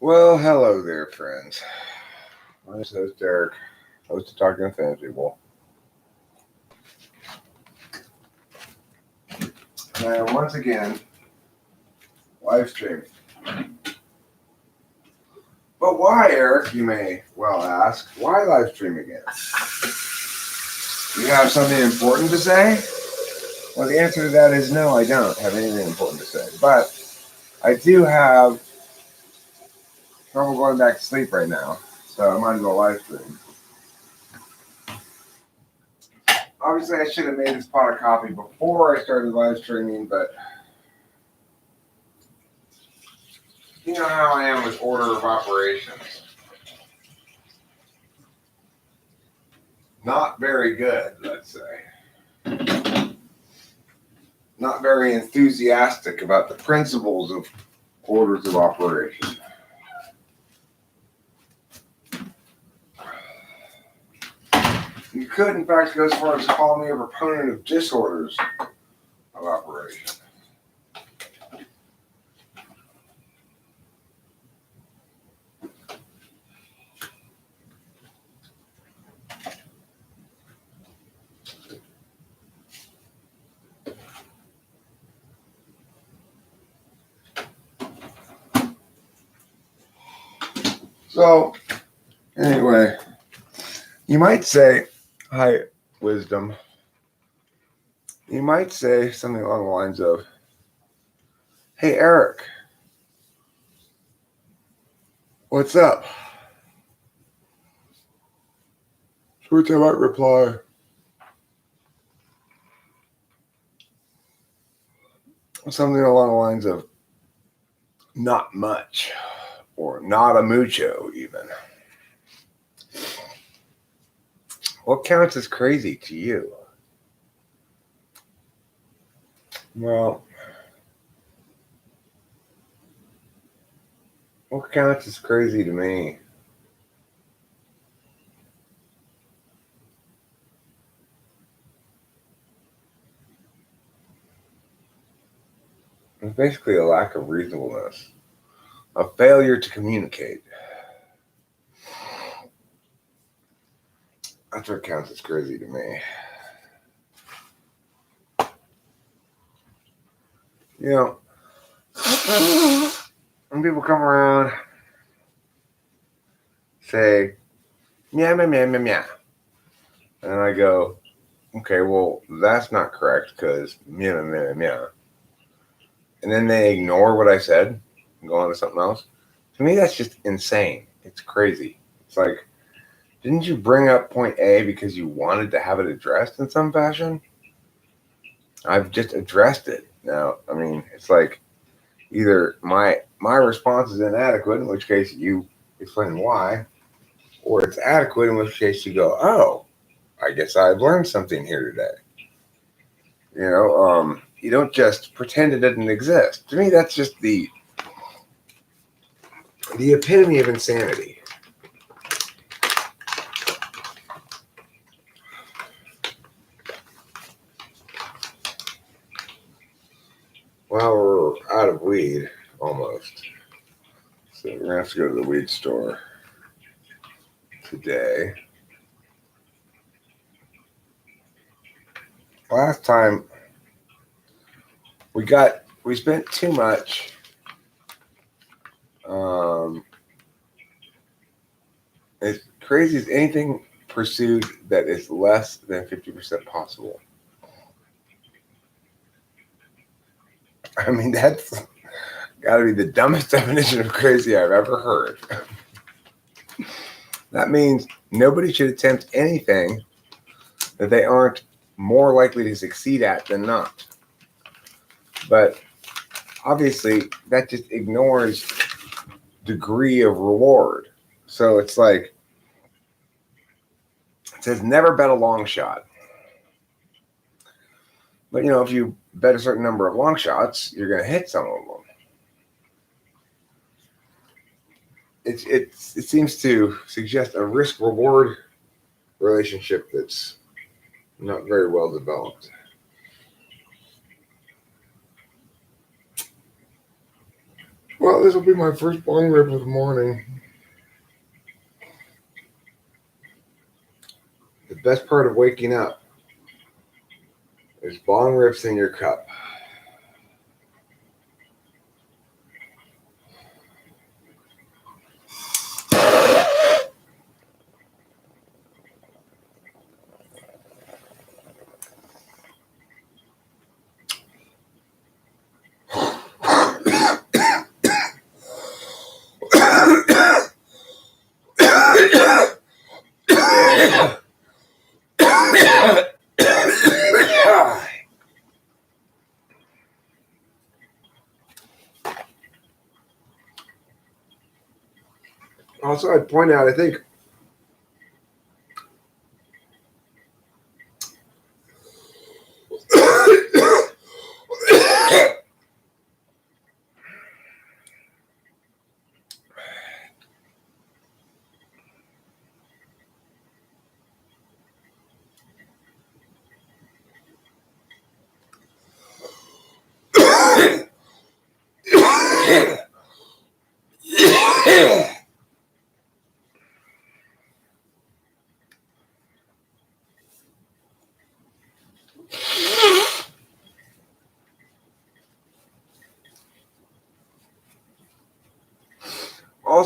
Well, hello there, friends. I'm your host Derek, host of Talking Fantasy Bowl. And I am once again live streaming. But why, Eric, you may well ask, why live stream again? You have something important to say? Well, the answer to that is no, I don't have anything important to say. But I do have trouble going back to sleep right now, so I might as well live stream. Obviously, I should have made this pot of coffee before I started live streaming, but you know how I am with order of operations. Not very good, let's say. Not very enthusiastic about the principles of orders of operation. You could, in fact, go as far as call me a proponent of disorders of operation. So, anyway, you might say, hi, wisdom. You might say something along the lines of, hey, Eric, what's up? To which I might reply, something along the lines of, not much, or not a mucho, even. What counts as crazy to you? Well, what counts as crazy to me? It's basically a lack of reasonableness, a failure to communicate. That's what counts as crazy to me. You know, when people come around, say, meow, meow, meow, meow, meow. And I go, okay, well, that's not correct because meow, meow, meow, meow. And then they ignore what I said and go on to something else. To me, that's just insane. It's crazy. It's like, didn't you bring up point A because you wanted to have it addressed in some fashion? I've just addressed it. Now, I mean, it's like either my response is inadequate, in which case you explain why, or it's adequate, in which case you go, oh, I guess I've learned something here today. You don't just pretend it didn't exist. To me, that's just the epitome of insanity. Well, we're out of weed, almost. So we're going to have to go to the weed store today. Last time, we spent too much as crazy as anything pursued that is less than 50% possible. I mean, that's got to be the dumbest definition of crazy I've ever heard. That means nobody should attempt anything that they aren't more likely to succeed at than not. But obviously, that just ignores degree of reward. So it's like, it says never bet a long shot. But, if you bet a certain number of long shots, you're going to hit some of them. It seems to suggest a risk-reward relationship that's not very well developed. Well, this will be my first bong rip of the morning. The best part of waking up is bong rips in your cup. Also, I'd point out, I think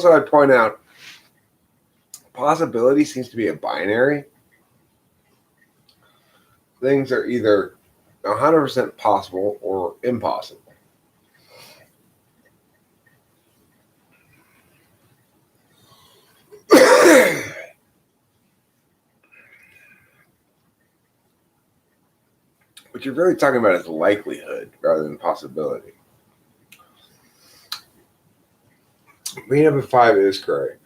I'd point out possibility seems to be a binary. Things are either 100% possible or impossible. What you're really talking about is likelihood rather than possibility. Being up at 5 is correct.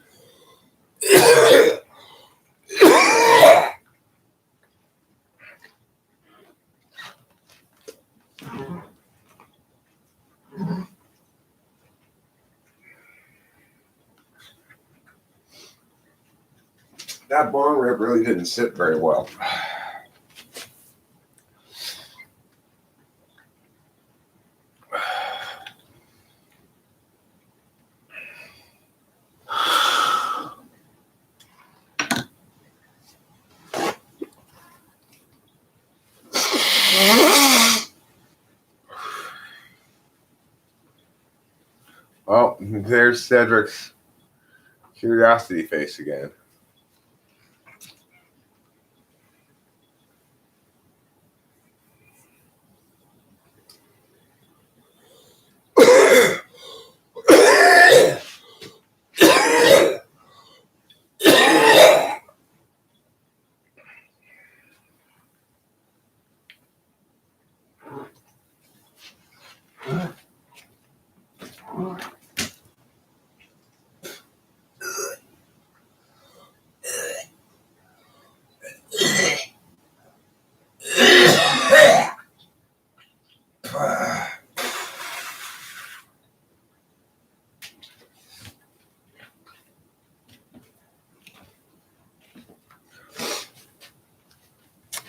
That bong rip really didn't sit very well. Well, there's Cedric's curiosity face again.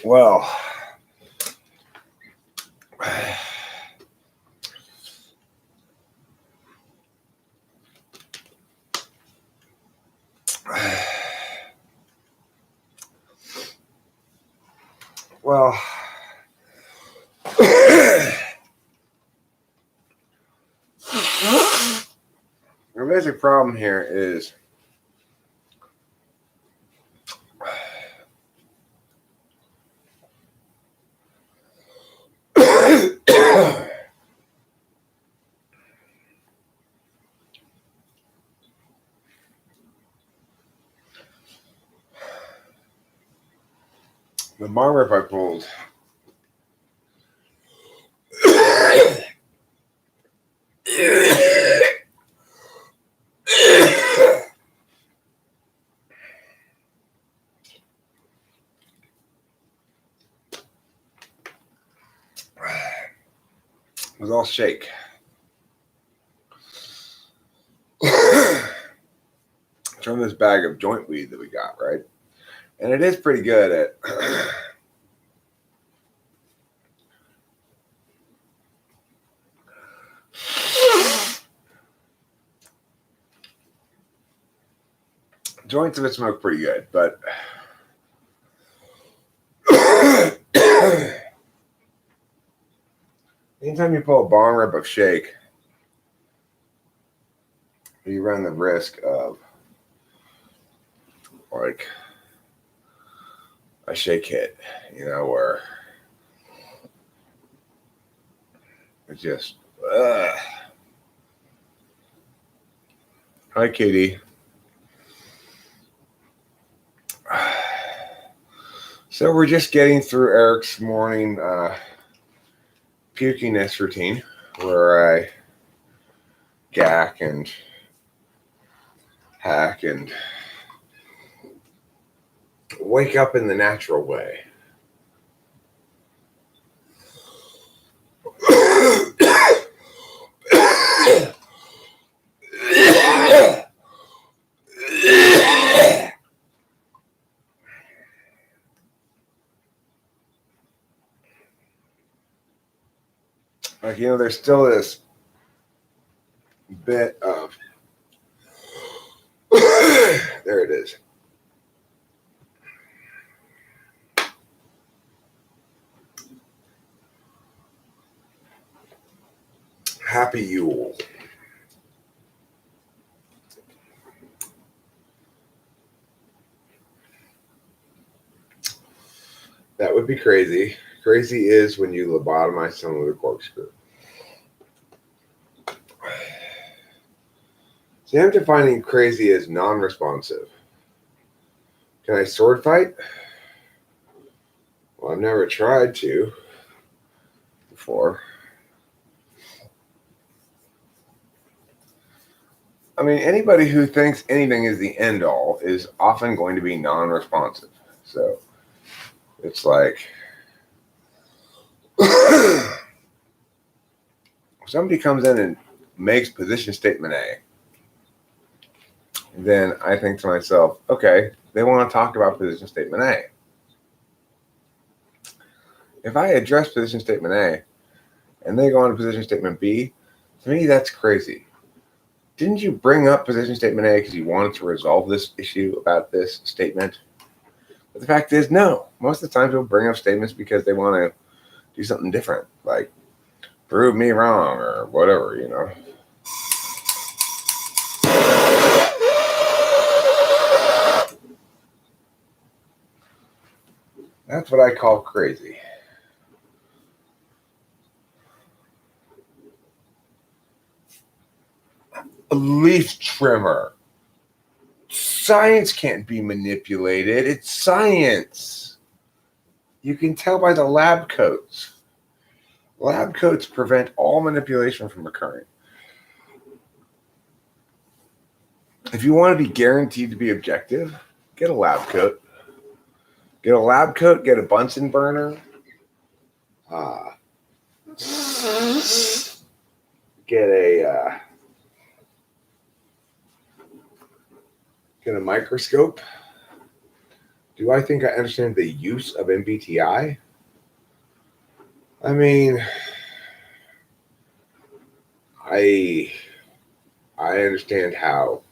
Well, the basic problem here is the bong rip I pulled. Was all shake. From this bag of joint weed that we got, right? And it is pretty good at joints of it smoke pretty good, but anytime you pull a bong rip of shake, you run the risk of like a shake hit, where it's just, Hi, Katie. So we're just getting through Eric's morning pukiness routine where I gack and hack and wake up in the natural way. Like, there's still this bit of there it is. Happy Yule. That would be crazy. Crazy is when you lobotomize someone with a corkscrew. See, I'm defining crazy as non-responsive. Can I sword fight? Well, I've never tried to before. I mean, anybody who thinks anything is the end all is often going to be non-responsive. So it's like somebody comes in and makes position statement A, then I think to myself, okay, they want to talk about position statement A. If I address position statement A and they go on to position statement B, to me that's crazy. Didn't you bring up position statement A because you wanted to resolve this issue about this statement? But the fact is, no. Most of the time people bring up statements because they want to do something different, like prove me wrong or whatever, That's what I call crazy. A leaf trimmer. Science can't be manipulated. It's science. You can tell by the lab coats. Lab coats prevent all manipulation from occurring. If you want to be guaranteed to be objective, get a lab coat. Get a lab coat, get a Bunsen burner. Get a microscope. Do I think I understand the use of MBTI? I mean, I understand how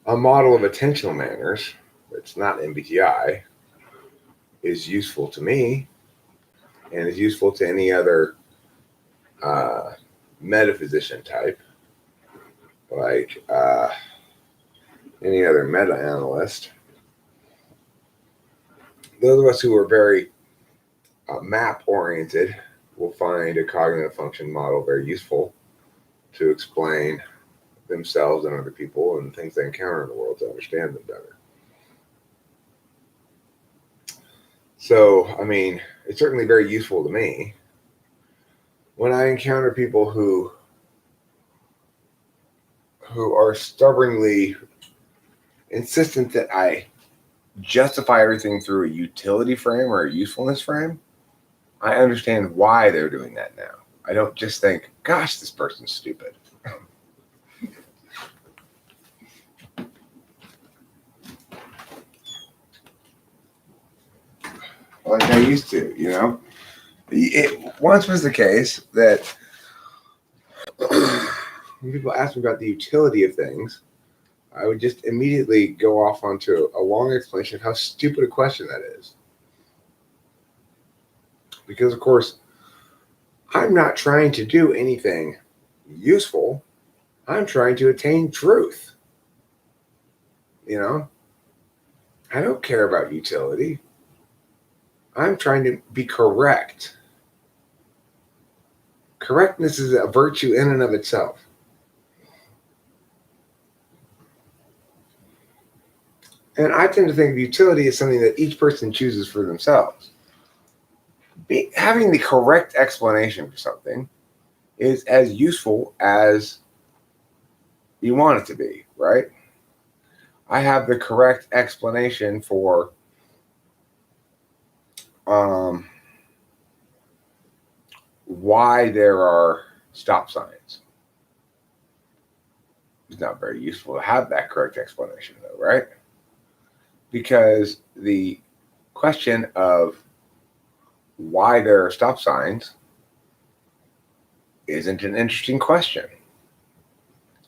a model of attentional manners, it's not MBTI, is useful to me and is useful to any other metaphysician type, like any other meta-analyst. Those of us who are very map-oriented will find a cognitive function model very useful to explain themselves and other people and things they encounter in the world to understand them better. So, I mean, it's certainly very useful to me. When I encounter people who are stubbornly insistent that I justify everything through a utility frame or a usefulness frame, I understand why they're doing that now. I don't just think, gosh, this person's stupid. Like I used to, It once was the case that when people ask me about the utility of things, I would just immediately go off onto a long explanation of how stupid a question that is. Because, of course, I'm not trying to do anything useful. I'm trying to attain truth. You know, I don't care about utility. I'm trying to be correct. Correctness is a virtue in and of itself. And I tend to think of utility as something that each person chooses for themselves. Having the correct explanation for something is as useful as you want it to be, right? I have the correct explanation for why there are stop signs. It's not very useful to have that correct explanation, though, right? Because the question of why there are stop signs isn't an interesting question.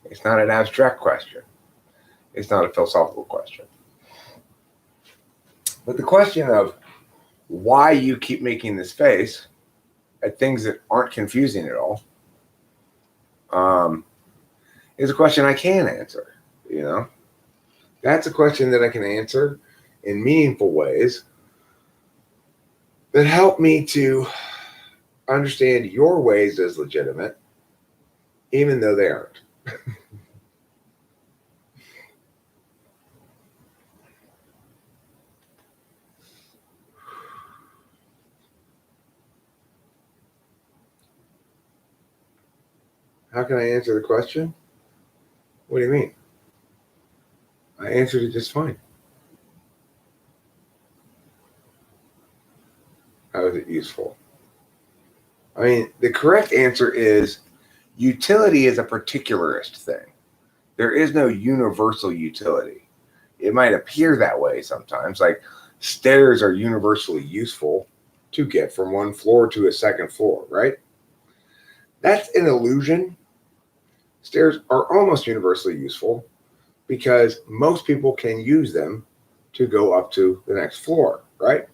It's not an abstract question. It's not a philosophical question. But the question of why you keep making this face at things that aren't confusing at all is a question I can answer. You know, that's a question that I can answer in meaningful ways that help me to understand your ways as legitimate, even though they aren't. How can I answer the question? What do you mean? I answered it just fine. How is it useful? I mean, the correct answer is utility is a particularist thing. There is no universal utility. It might appear that way sometimes, like stairs are universally useful to get from one floor to a second floor, right? That's an illusion. Stairs are almost universally useful because most people can use them to go up to the next floor, right?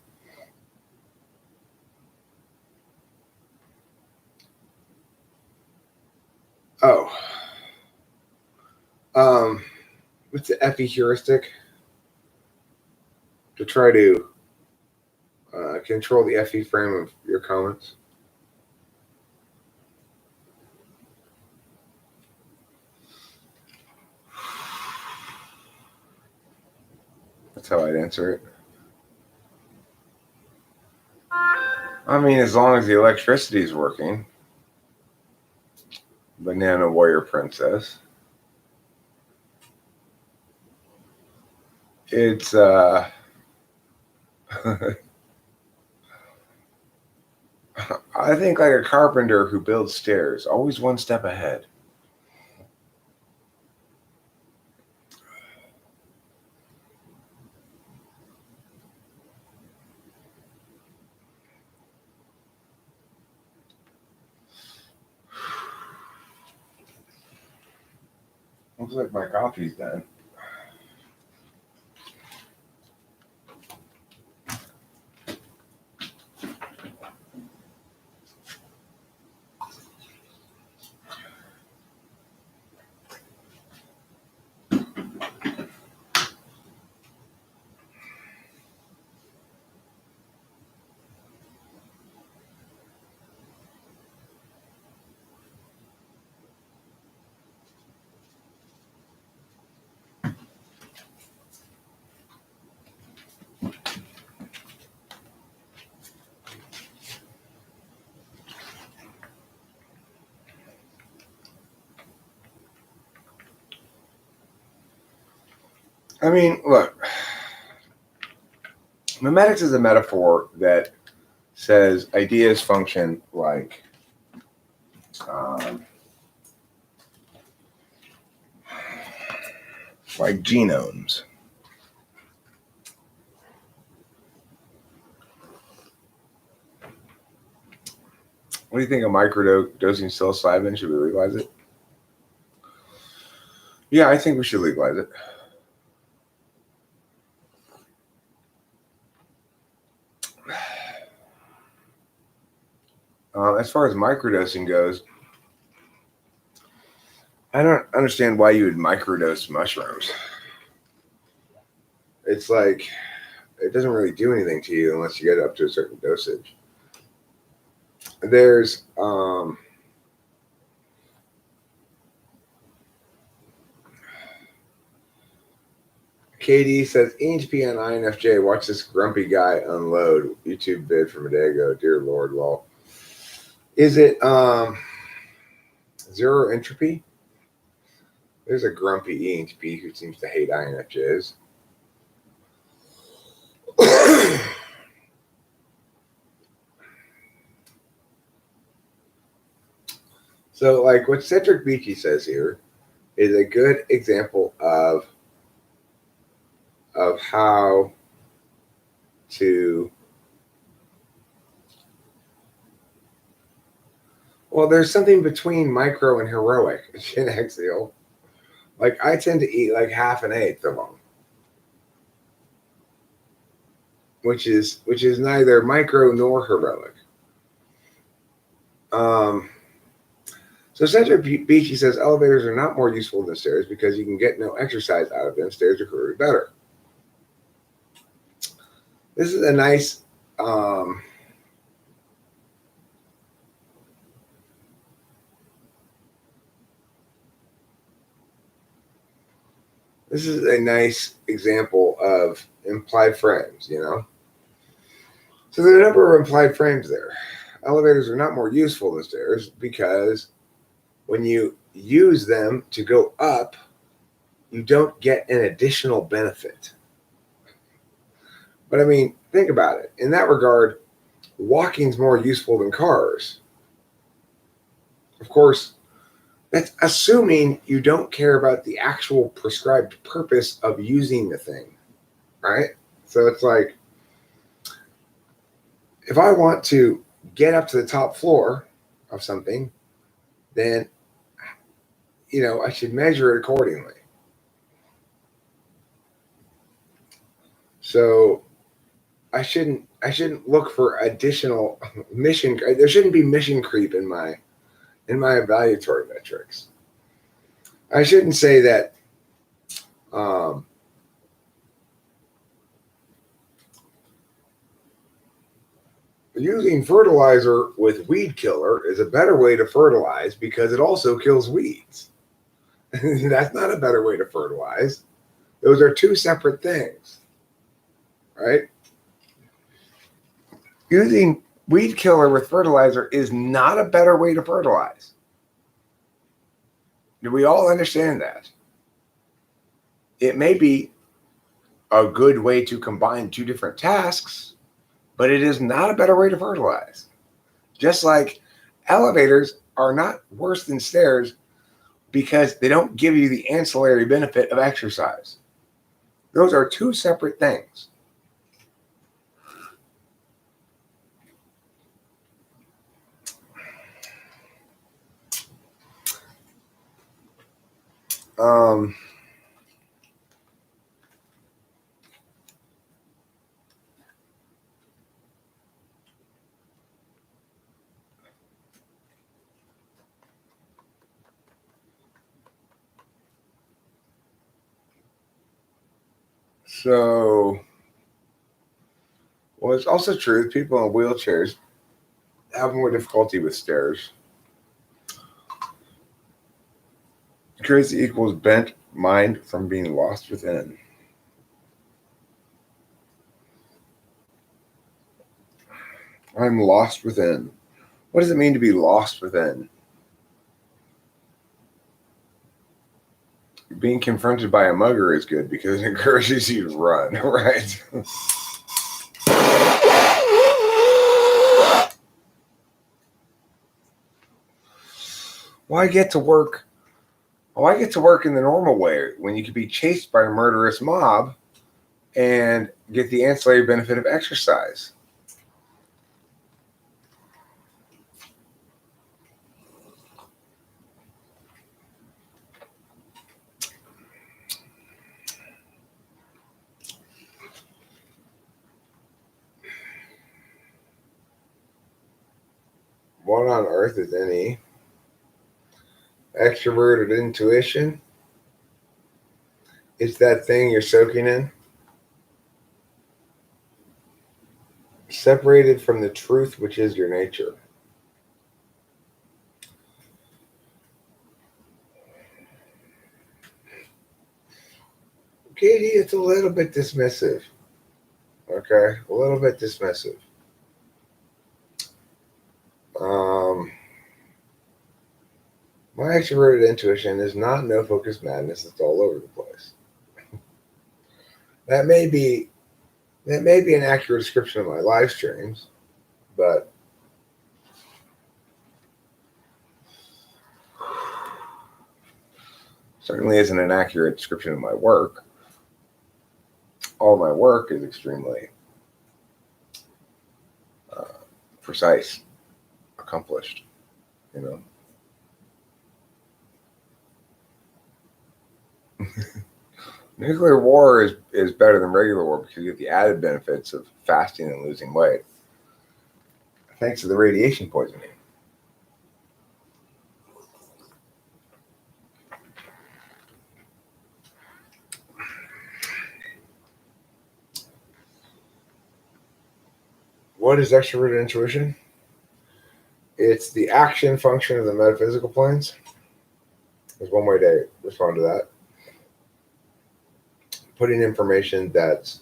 Oh, what's the FE heuristic? To try to control the FE frame of your comments. That's how I'd answer it. I mean, as long as the electricity is working. Banana Warrior Princess. It's I think like a carpenter who builds stairs, always one step ahead. Looks like my coffee's done. I mean, look, memetics is a metaphor that says ideas function like genomes. What do you think of microdosing psilocybin? Should we legalize it? Yeah, I think we should legalize it. As far as microdosing goes, I don't understand why you would microdose mushrooms. It's like it doesn't really do anything to you unless you get up to a certain dosage. There's KD says EHP on INFJ. Watch this grumpy guy unload. YouTube vid from a day ago. Dear Lord, well, is it zero entropy? There's a grumpy EHP who seems to hate INFJs. So, like what Cedric Beachy says here is a good example of how to. Well, there's something between micro and heroic in Axial. Like I tend to eat like half an eighth of them, which is neither micro nor heroic. So Cedric Beachy says elevators are not more useful than stairs because you can get no exercise out of them. Stairs are clearly better. This is a nice example of implied frames, you know? So there are a number of implied frames there. Elevators are not more useful than stairs because when you use them to go up, you don't get an additional benefit. But I mean, think about it. In that regard, walking's more useful than cars. Of course, that's assuming you don't care about the actual prescribed purpose of using the thing, right? So it's like, if I want to get up to the top floor of something, then, you know, I should measure it accordingly. So I shouldn't look for additional mission. There shouldn't be mission creep in my evaluatory metrics. I shouldn't say that using fertilizer with weed killer is a better way to fertilize because it also kills weeds. That's not a better way to fertilize. Those are two separate things, right? Using weed killer with fertilizer is not a better way to fertilize. Do we all understand that? It may be a good way to combine two different tasks, but it is not a better way to fertilize. Just like elevators are not worse than stairs because they don't give you the ancillary benefit of exercise. Those are two separate things. So, well, it's also true that people in wheelchairs have more difficulty with stairs. Crazy equals bent mind from being lost within. I'm lost within. What does it mean to be lost within? Being confronted by a mugger is good because it encourages you to run, right? Why get to work? Why get to work in the normal way when you could be chased by a murderous mob and get the ancillary benefit of exercise? What on earth is NE? Extroverted intuition? It's that thing you're soaking in. Separated from the truth, which is your nature. Katie, it's a little bit dismissive. Okay, a little bit dismissive. My extroverted intuition is not no focus madness. It's all over the place. That may be an accurate description of my live streams, but certainly isn't an accurate description of my work. All my work is extremely precise, accomplished, you know. Nuclear war is better than regular war because you get the added benefits of fasting and losing weight, thanks to the radiation poisoning. What is extroverted intuition? It's the action function of the metaphysical planes. There's one way to respond to that. Putting information that's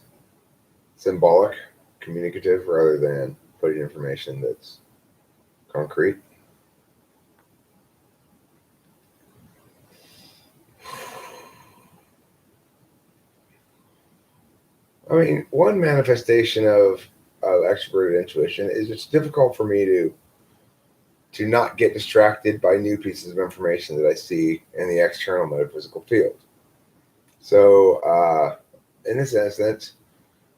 symbolic, communicative, rather than putting information that's concrete. I mean, one manifestation of extroverted intuition is it's difficult for me to not get distracted by new pieces of information that I see in the external metaphysical field. So, in this instance,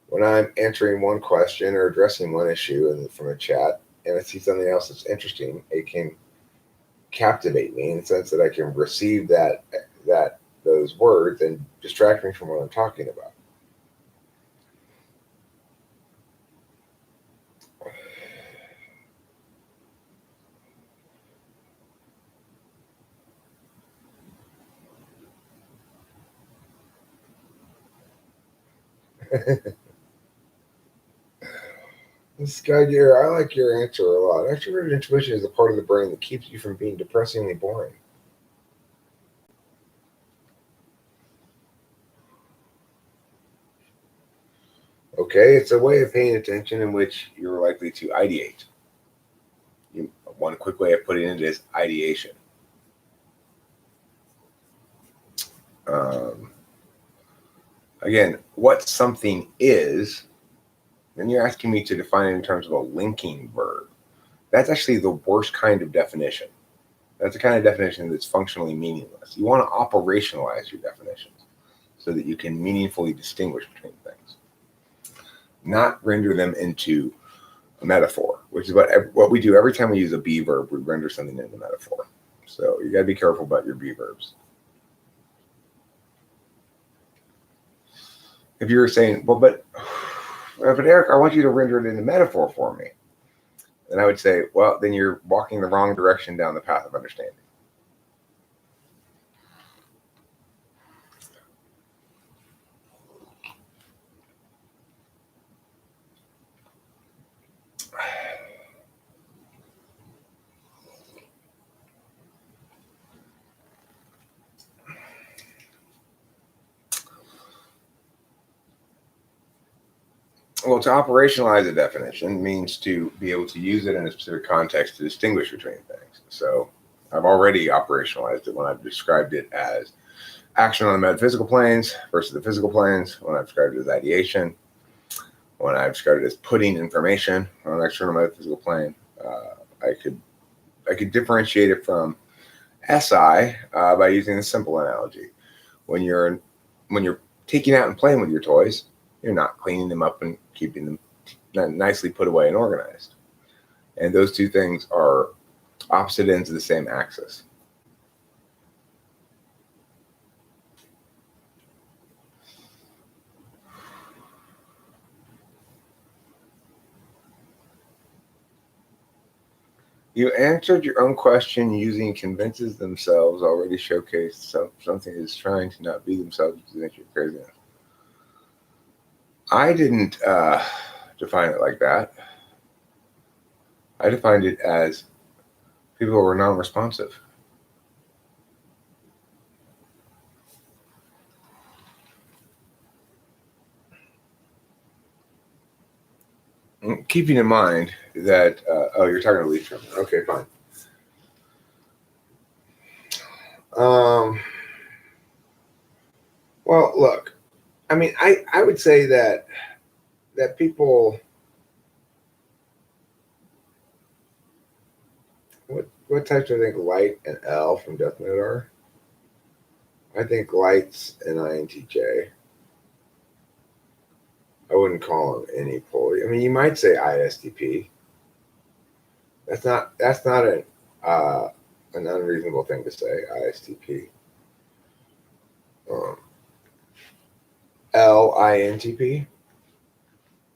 when I'm answering one question or addressing one issue from a chat, and I see something else that's interesting, it can captivate me in the sense that I can receive those words and distract me from what I'm talking about. This guy here, I like your answer a lot. Extroverted intuition is the part of the brain that keeps you from being depressingly boring. Okay, it's a way of paying attention in which you're likely to ideate. One quick way of putting it is ideation. Again, what something is, then you're asking me to define it in terms of a linking verb. That's actually the worst kind of definition. That's the kind of definition that's functionally meaningless. You want to operationalize your definitions so that you can meaningfully distinguish between things, not render them into a metaphor, which is what we do every time we use a be verb. We render something into metaphor. So you got to be careful about your be verbs. If you were saying, well, but Eric, I want you to render it into metaphor for me, then I would say, well, then you're walking the wrong direction down the path of understanding. Well, to operationalize a definition means to be able to use it in a specific context to distinguish between things. So I've already operationalized it when I've described it as action on the metaphysical planes versus the physical planes, when I've described it as ideation, when I've described it as putting information on an external metaphysical plane. I could differentiate it from SI by using a simple analogy. When you're taking out and playing with your toys, you're not cleaning them up and keeping them nicely put away and organized. And those two things are opposite ends of the same axis. You answered your own question using convinces themselves already showcased something is trying to not be themselves to think you're crazy enough. I didn't define it like that. I defined it as people who were non-responsive. Keeping in mind that, you're talking to Lee Sherman. Okay, fine. Well, look, I mean, I would say that people, what types do I think Light and L from Death Note are? I think Light's an INTJ. I wouldn't call him any poly. I mean, you might say ISTP. That's not an unreasonable thing to say. ISTP. LINTP.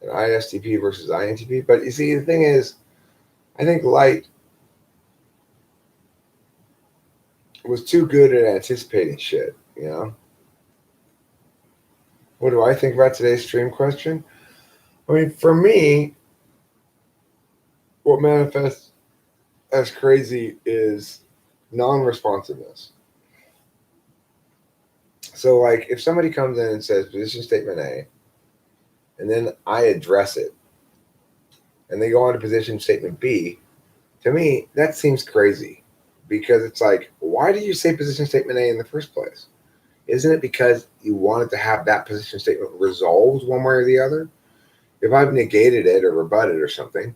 An ISTP versus INTP. But you see, the thing is, I think Light was too good at anticipating shit, you know? What do I think about today's stream question? I mean, for me, what manifests as crazy is non-responsiveness. So, like, if somebody comes in and says position statement A, and then I address it, and they go on to position statement B, to me, that seems crazy. Because it's like, why did you say position statement A in the first place? Isn't it because you wanted to have that position statement resolved one way or the other? If I've negated it or rebutted or something,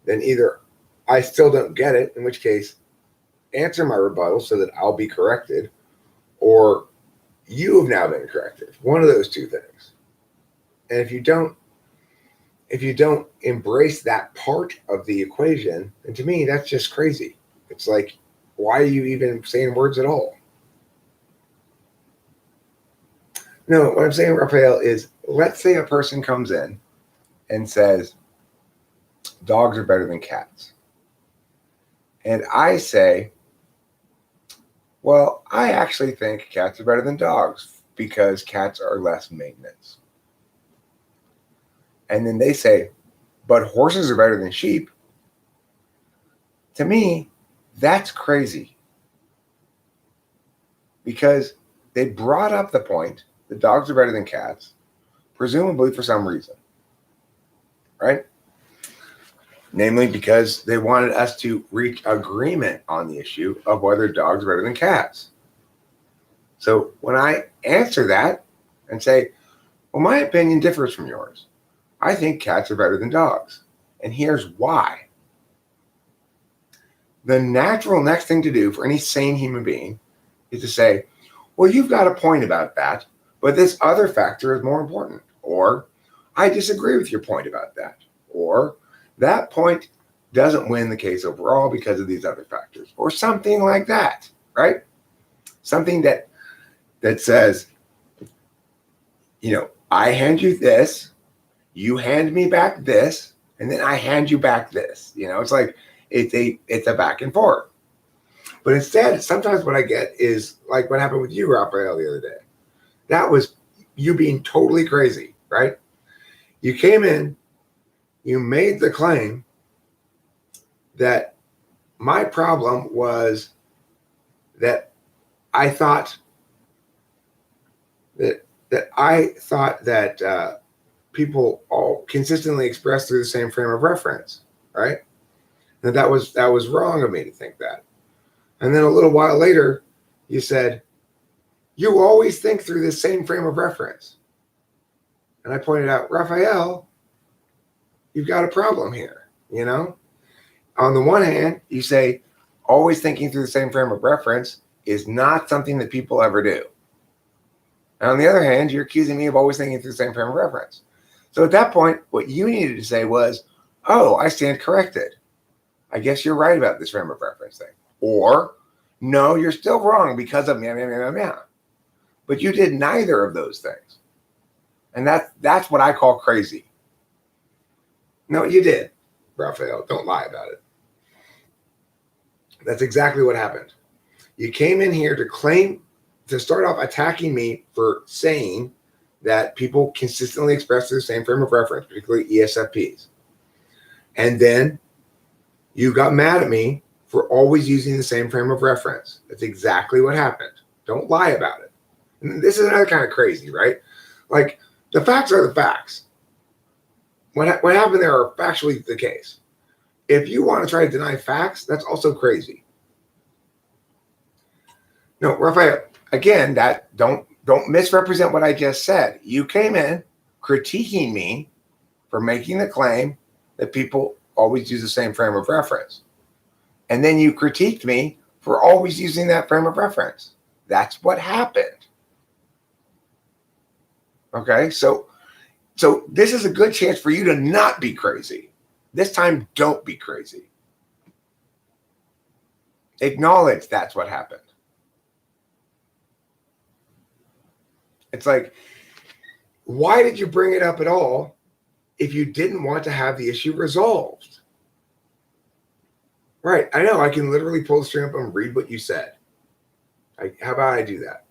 then either I still don't get it, in which case answer my rebuttal so that I'll be corrected, or you have now been corrected. One of those two things. And if you don't embrace that part of the equation, then to me, that's just crazy. It's like, why are you even saying words at all? No, what I'm saying, Raphael, is let's say a person comes in and says, dogs are better than cats. And I say, well, I actually think cats are better than dogs because cats are less maintenance. And then they say, but horses are better than sheep. To me, that's crazy. Because they brought up the point that dogs are better than cats, presumably for some reason. Right? Namely, because they wanted us to reach agreement on the issue of whether dogs are better than cats. So when I answer that and say, well, my opinion differs from yours. I think cats are better than dogs. And here's why. The natural next thing to do for any sane human being is to say, well, you've got a point about that, but this other factor is more important. Or, I disagree with your point about that. Or, that point doesn't win the case overall because of these other factors. Or something like that, right? Something that says, I hand you this, you hand me back this, and then I hand you back this. It's like it's a back and forth. But instead, sometimes what I get is like what happened with you, Raphael, the other day. That was you being totally crazy, right? You came in, you made the claim that my problem was that I thought that people all consistently express through the same frame of reference, right? And that was wrong of me to think that. And then a little while later, you said, you always think through the same frame of reference. And I pointed out, Raphael, you've got a problem here, On the one hand, you say, always thinking through the same frame of reference is not something that people ever do. And on the other hand, you're accusing me of always thinking through the same frame of reference. So at that point, what you needed to say was, oh, I stand corrected. I guess you're right about this frame of reference thing. Or, no, you're still wrong because of meow, meow, meow, meow. But you did neither of those things. And that's what I call crazy. No, you did, Raphael. Don't lie about it. That's exactly what happened. You came in here to start off attacking me for saying that people consistently express the same frame of reference, particularly ESFPs. And then you got mad at me for always using the same frame of reference. That's exactly what happened. Don't lie about it. And this is another kind of crazy, right? Like, the facts are the facts. What happened there are factually the case. If you want to try to deny facts, that's also crazy. No, Raphael, again, that don't misrepresent what I just said. You came in critiquing me for making the claim that people always use the same frame of reference. And then you critiqued me for always using that frame of reference. That's what happened. Okay, so this is a good chance for you to not be crazy. This time, don't be crazy. Acknowledge that's what happened. It's like, why did you bring it up at all if you didn't want to have the issue resolved? Right, I know. I can literally pull the string up and read what you said. How about I do that?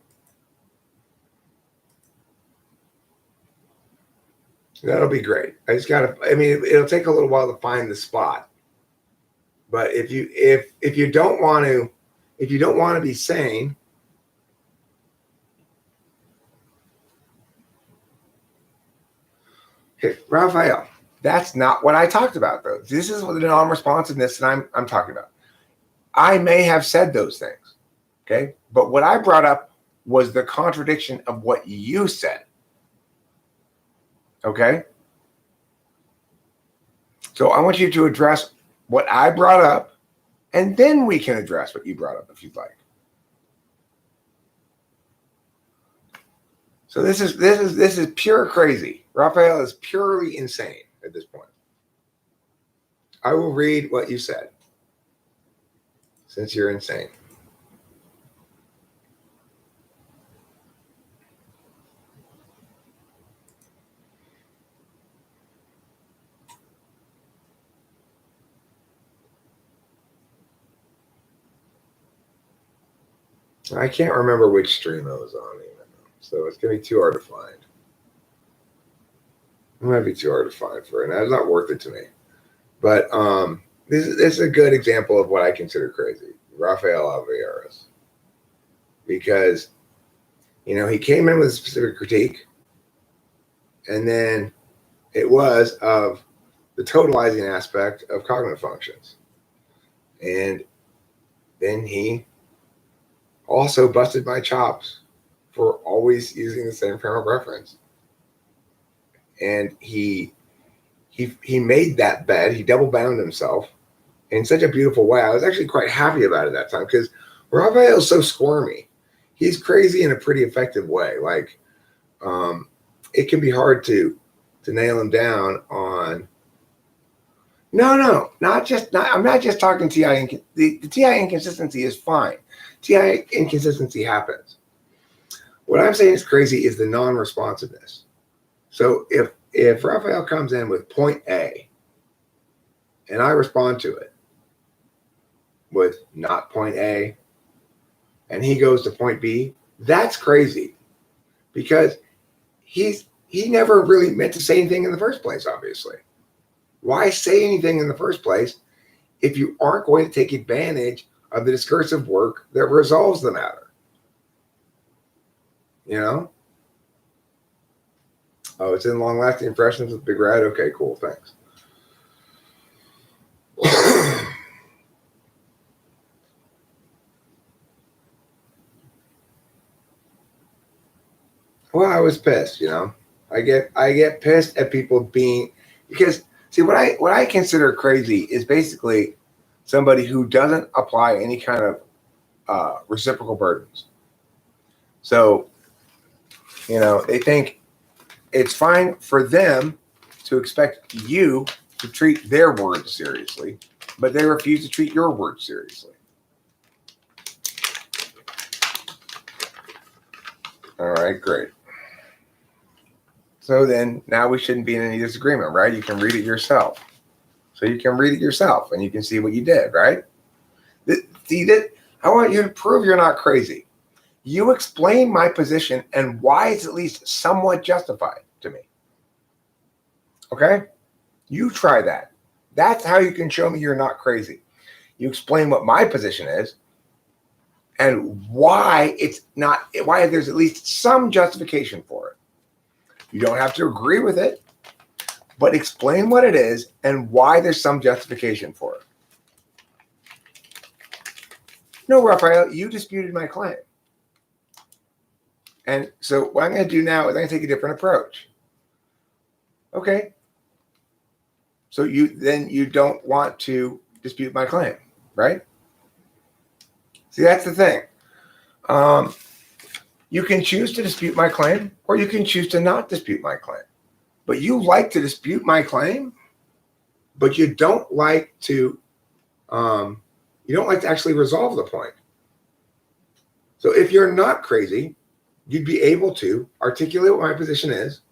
That'll be great. I just gotta. I mean, it'll take a little while to find the spot. But if you don't want to be sane, hey, Raphael, that's not what I talked about, though. This is the non-responsiveness that I'm talking about. I may have said those things, okay? But what I brought up was the contradiction of what you said. Okay? So I want you to address what I brought up, and then we can address what you brought up if you'd like. So this is pure crazy. Raphael is purely insane at this point. I will read what you said, since you're insane. I can't remember which stream I was on even, so it's going to be too hard to find. It might be too hard to find for it. And it's not worth it to me. But this is a good example of what I consider crazy. Rafael Alvarez. Because, he came in with a specific critique. And then it was of the totalizing aspect of cognitive functions. And then he also busted my chops for always using the same frame of reference. And he made that bed. He double bound himself in such a beautiful way. I was actually quite happy about it that time because Raphael is so squirmy. He's crazy in a pretty effective way. Like, it can be hard to nail him down on. No, I'm not just talking TI. The TI inconsistency is fine. TI inconsistency happens. What I'm saying is crazy is the non-responsiveness. So if Raphael comes in with point A and I respond to it with not point A and he goes to point B, that's crazy because he never really meant to say anything in the first place, obviously. Why say anything in the first place if you aren't going to take advantage of the discursive work that resolves the matter? Oh, it's in long-lasting impressions with Big Red? Okay, cool, thanks. Well, I was pissed, I get pissed at people because see what I consider crazy is basically somebody who doesn't apply any kind of reciprocal burdens. So, they think it's fine for them to expect you to treat their words seriously, but they refuse to treat your words seriously. All right, great. So then now we shouldn't be in any disagreement, right? You can read it yourself. So you can read it yourself and you can see what you did, right? See that? I want you to prove you're not crazy. You explain my position and why it's at least somewhat justified to me. Okay? You try that. That's how you can show me you're not crazy. You explain what my position is and why it's not, why there's at least some justification for it. You don't have to agree with it, but explain what it is and why there's some justification for it. No, Raphael, you disputed my claim. And so what I'm going to do now is I'm going to take a different approach. Okay. So you don't want to dispute my claim, right? See, that's the thing. You can choose to dispute my claim, or you can choose to not dispute my claim. But you like to dispute my claim, but you don't like to actually resolve the point. So if you're not crazy, you'd be able to articulate what my position is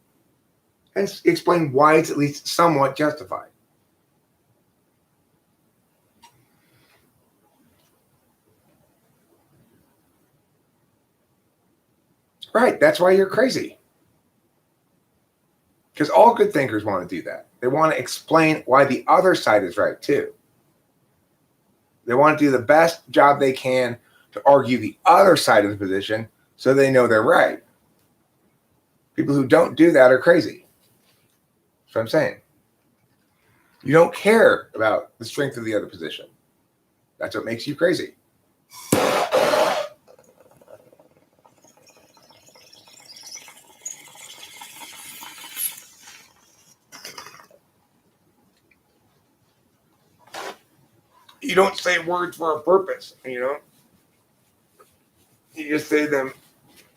and explain why it's at least somewhat justified. Right, that's why you're crazy. Because all good thinkers want to do that. They want to explain why the other side is right too. They want to do the best job they can to argue the other side of the position so they know they're right. People who don't do that are crazy. That's what I'm saying. You don't care about the strength of the other position. That's what makes you crazy. You don't say words for a purpose, you know? You just say them,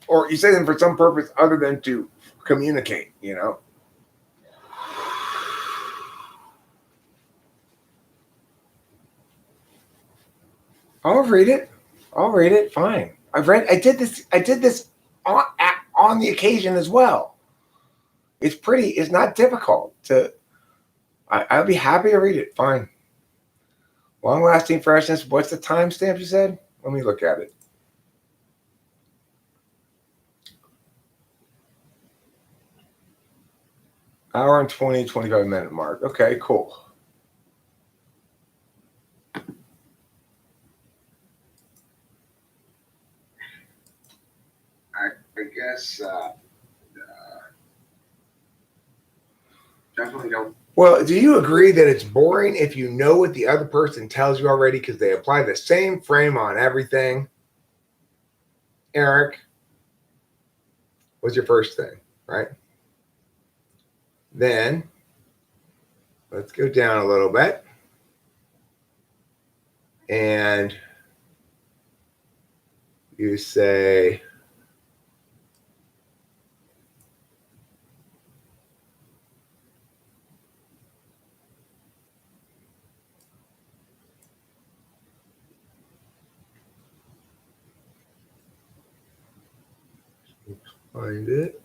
or you say them for some purpose other than to communicate, you know? I'll read it. Fine. I did this on the occasion as well. It's not difficult I'll be happy to read it. Fine. Long-lasting freshness. What's the timestamp you said? Let me look at it. Hour and 25 minute mark. Okay, cool. I guess definitely don't. Well, do you agree that it's boring if you know what the other person tells you already because they apply the same frame on everything? Eric, was your first thing, right? Then let's go down a little bit. And you say, find it.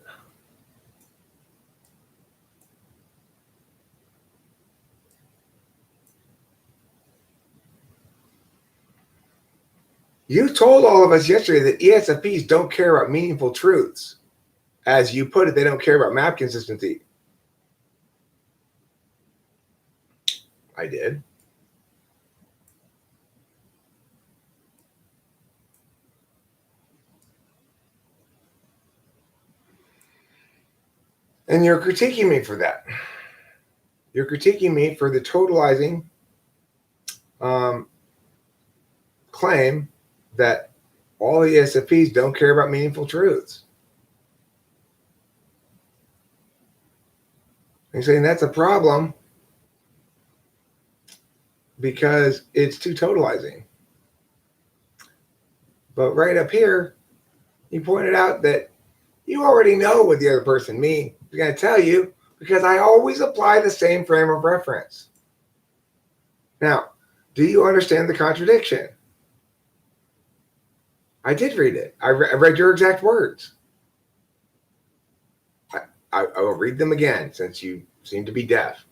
You told all of us yesterday that ESFPs don't care about meaningful truths. As you put it, they don't care about map consistency. I did. And you're critiquing me for that. You're critiquing me for the totalizing claim that all ESFPs don't care about meaningful truths. You're saying that's a problem because it's too totalizing. But right up here, you pointed out that you already know what the other person means. I'm going to tell you because I always apply the same frame of reference. Now, do you understand the contradiction? I did read it. I read your exact words. I will read them again since you seem to be deaf.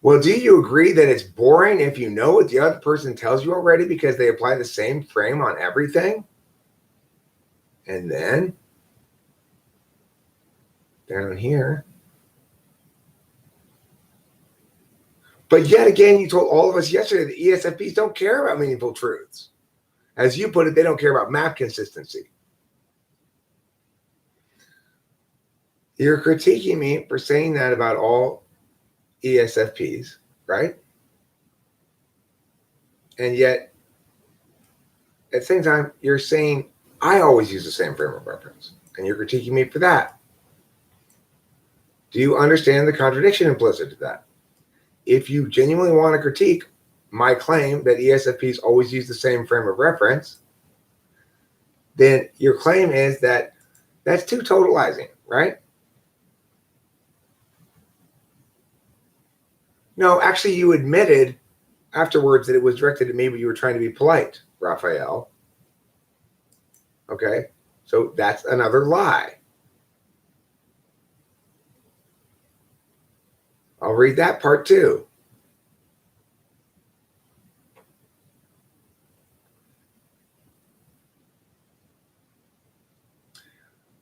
Well, do you agree that it's boring if you know what the other person tells you already because they apply the same frame on everything? And then down here. But yet again, you told all of us yesterday that ESFPs don't care about meaningful truths. As you put it, they don't care about map consistency. You're critiquing me for saying that about all ESFPs, right? And yet, at the same time, you're saying I always use the same frame of reference, and you're critiquing me for that. Do you understand the contradiction implicit to that? If you genuinely want to critique my claim that ESFPs always use the same frame of reference, then your claim is that that's too totalizing, right? No, actually, you admitted afterwards that it was directed at me, but you were trying to be polite, Raphael. Okay, so that's another lie. I'll read that part too.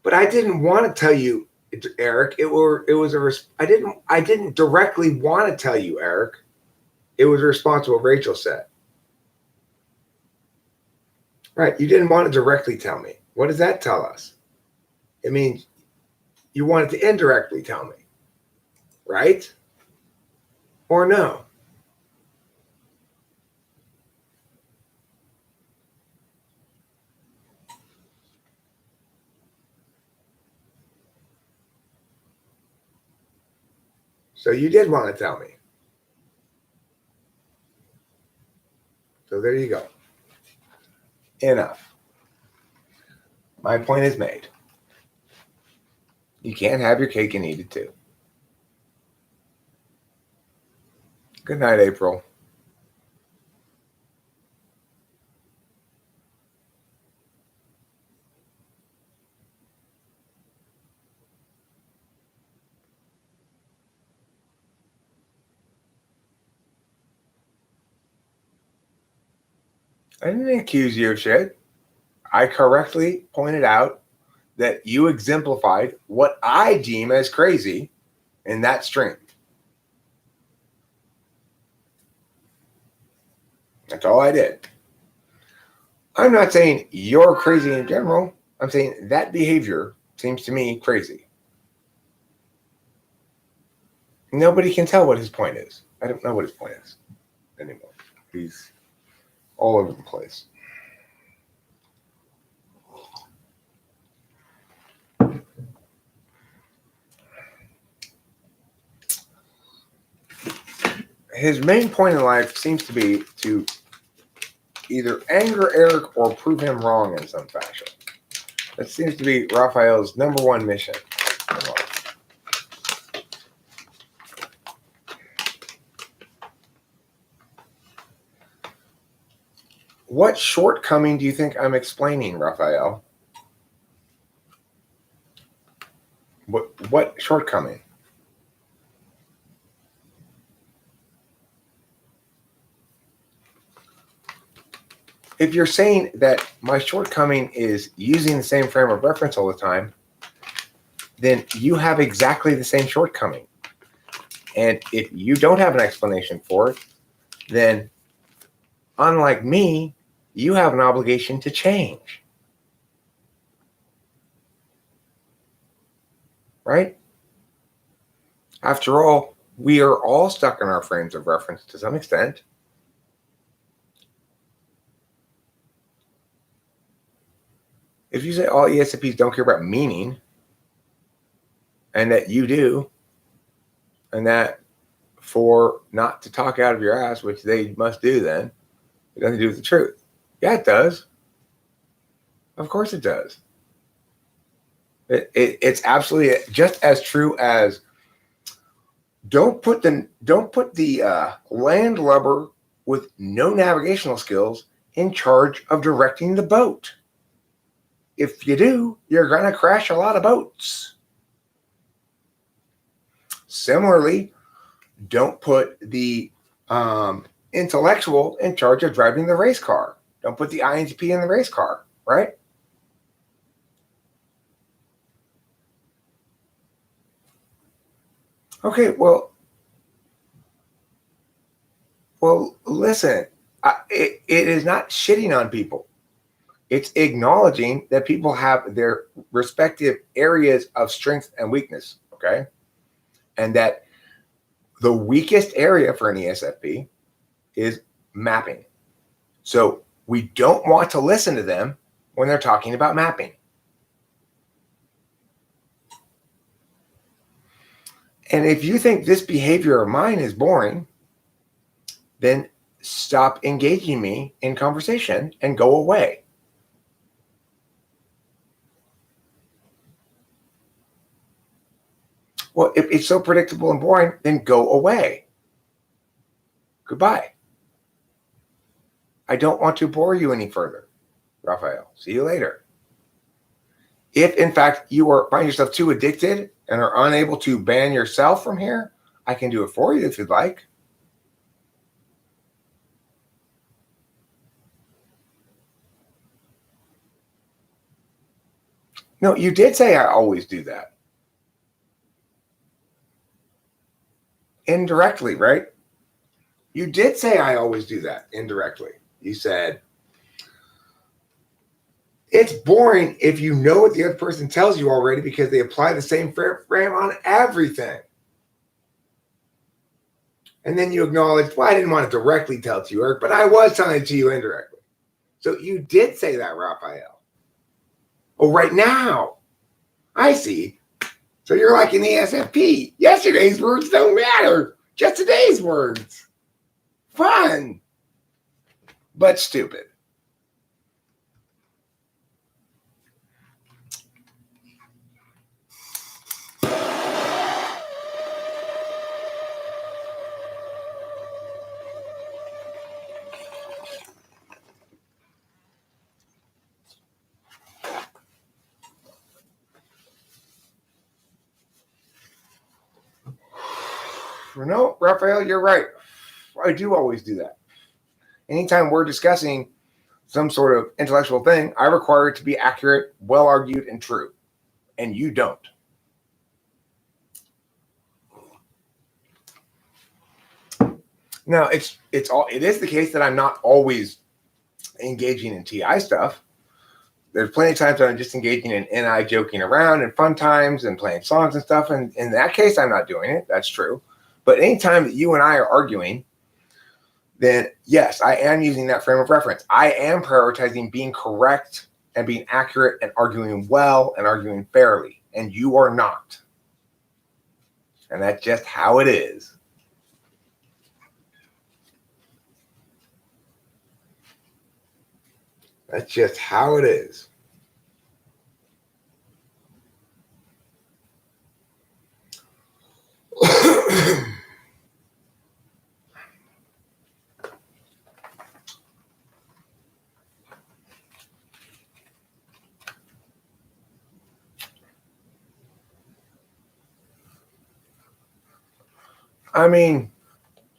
But I didn't want to tell you, Eric. I didn't directly want to tell you, Eric. It was a response to what Rachel said. Right? You didn't want to directly tell me. What does that tell us? It means you wanted to indirectly tell me, right? Or no? So you did want to tell me. So there you go. Enough. My point is made. You can't have your cake and eat it too. Good night, April. I didn't accuse you of shit. I correctly pointed out that you exemplified what I deem as crazy in that string. That's all I did. I'm not saying you're crazy in general. I'm saying that behavior seems to me crazy. Nobody can tell what his point is. I don't know what his point is anymore. He's all over the place. His main point in life seems to be to either anger Eric or prove him wrong in some fashion. That seems to be Raphael's number one mission in life. What shortcoming do you think I'm explaining, Raphael? What shortcoming? If you're saying that my shortcoming is using the same frame of reference all the time, then you have exactly the same shortcoming. And if you don't have an explanation for it, then unlike me, you have an obligation to change. Right? After all, we are all stuck in our frames of reference to some extent. If you say all ESFPs don't care about meaning, and that you do, and that for not to talk out of your ass, which they must do then, it doesn't do with the truth. Yeah, it does. Of course it does. It's absolutely just as true as don't put the landlubber with no navigational skills in charge of directing the boat. If you do, you're going to crash a lot of boats. Similarly, don't put the intellectual in charge of driving the race car. Don't put the INTP in the race car, right? Okay, well, listen, it is not shitting on people. It's acknowledging that people have their respective areas of strength and weakness, okay? And that the weakest area for an ESFP is mapping. So we don't want to listen to them when they're talking about mapping. And if you think this behavior of mine is boring, then stop engaging me in conversation and go away. Well, if it's so predictable and boring, then go away. Goodbye. I don't want to bore you any further, Raphael. See you later. If, in fact, you find yourself too addicted and are unable to ban yourself from here, I can do it for you if you'd like. No, you did say I always do that. Indirectly, right? You did say I always do that indirectly. You said, it's boring if you know what the other person tells you already because they apply the same frame on everything. And then you acknowledge, well, I didn't want to directly tell it to you, Eric, but I was telling it to you indirectly. So you did say that, Raphael. Oh, right now. I see. So you're like an ESFP. Yesterday's words don't matter. Just today's words. Fun. But stupid. No, Raphael, you're right. I do always do that. Anytime we're discussing some sort of intellectual thing, I require it to be accurate, well argued, and true. And you don't. Now, it is the case that I'm not always engaging in TI stuff. There's plenty of times that I'm just engaging in NI joking around and fun times and playing songs and stuff. And in that case, I'm not doing it. That's true. But anytime that you and I are arguing, then yes, I am using that frame of reference. I am prioritizing being correct and being accurate and arguing well and arguing fairly. And you are not. And that's just how it is. That's just how it is. I mean,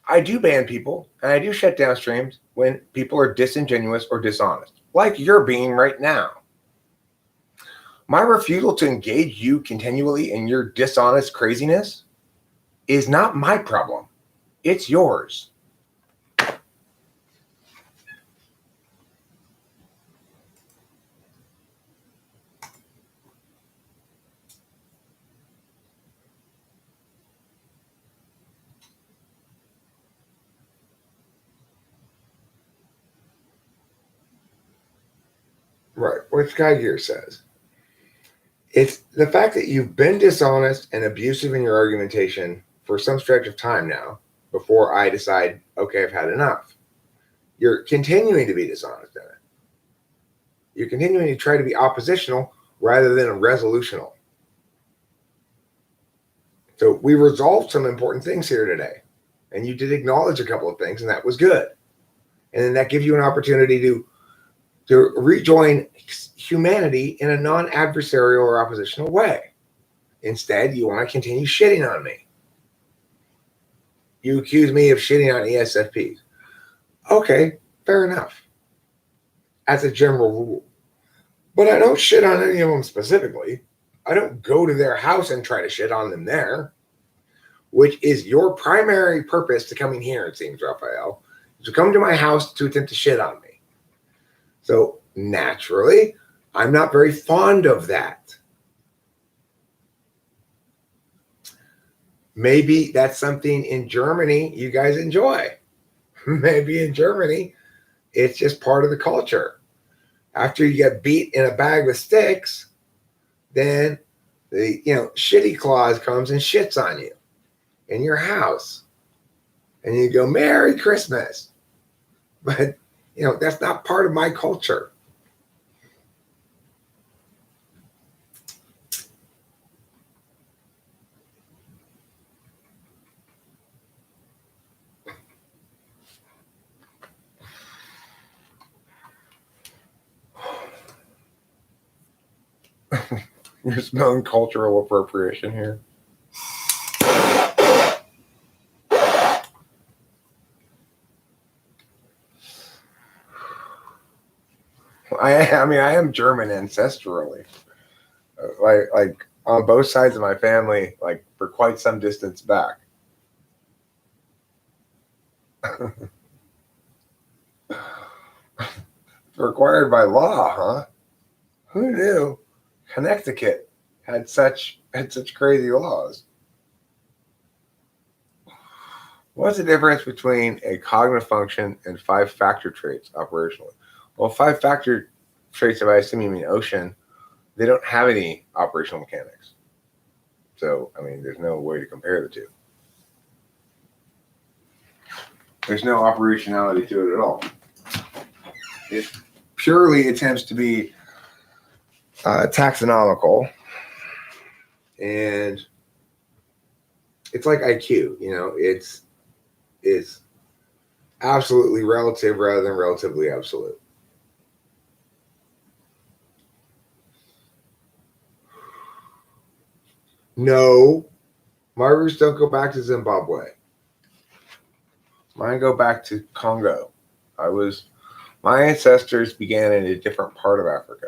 I do ban people and I do shut down streams when people are disingenuous or dishonest, like you're being right now. My refusal to engage you continually in your dishonest craziness is not my problem. It's yours. Right. What Sky Gear says. It's the fact that you've been dishonest and abusive in your argumentation for some stretch of time now before I decide, okay, I've had enough. You're continuing to be dishonest in it. You're continuing to try to be oppositional rather than resolutional. So we resolved some important things here today. And you did acknowledge a couple of things, and that was good. And then that gives you an opportunity to rejoin humanity in a non-adversarial or oppositional way. Instead, you want to continue shitting on me. You accuse me of shitting on ESFPs. Okay, fair enough. As a general rule. But I don't shit on any of them specifically. I don't go to their house and try to shit on them there, which is your primary purpose to coming here, it seems, Raphael, to come to my house to attempt to shit on me. So naturally, I'm not very fond of that. Maybe that's something in Germany you guys enjoy. Maybe in Germany, it's just part of the culture. After you get beat in a bag with sticks, then the shitty clause comes and shits on you in your house. And you go, Merry Christmas. But that's not part of my culture. You're smelling cultural appropriation here. I am German ancestrally. Like on both sides of my family, like for quite some distance back. Required by law, huh? Who knew Connecticut had such crazy laws? What's the difference between a cognitive function and 5-factor traits operationally? Well, 5-factor traits, if I assume you mean ocean, they don't have any operational mechanics. So, there's no way to compare the two. There's no operationality to it at all. It purely attempts to be taxonomical, and it's like IQ. It's absolutely relative rather than relatively absolute. No, my roots don't go back to Zimbabwe. Mine go back to Congo. My ancestors began in a different part of Africa.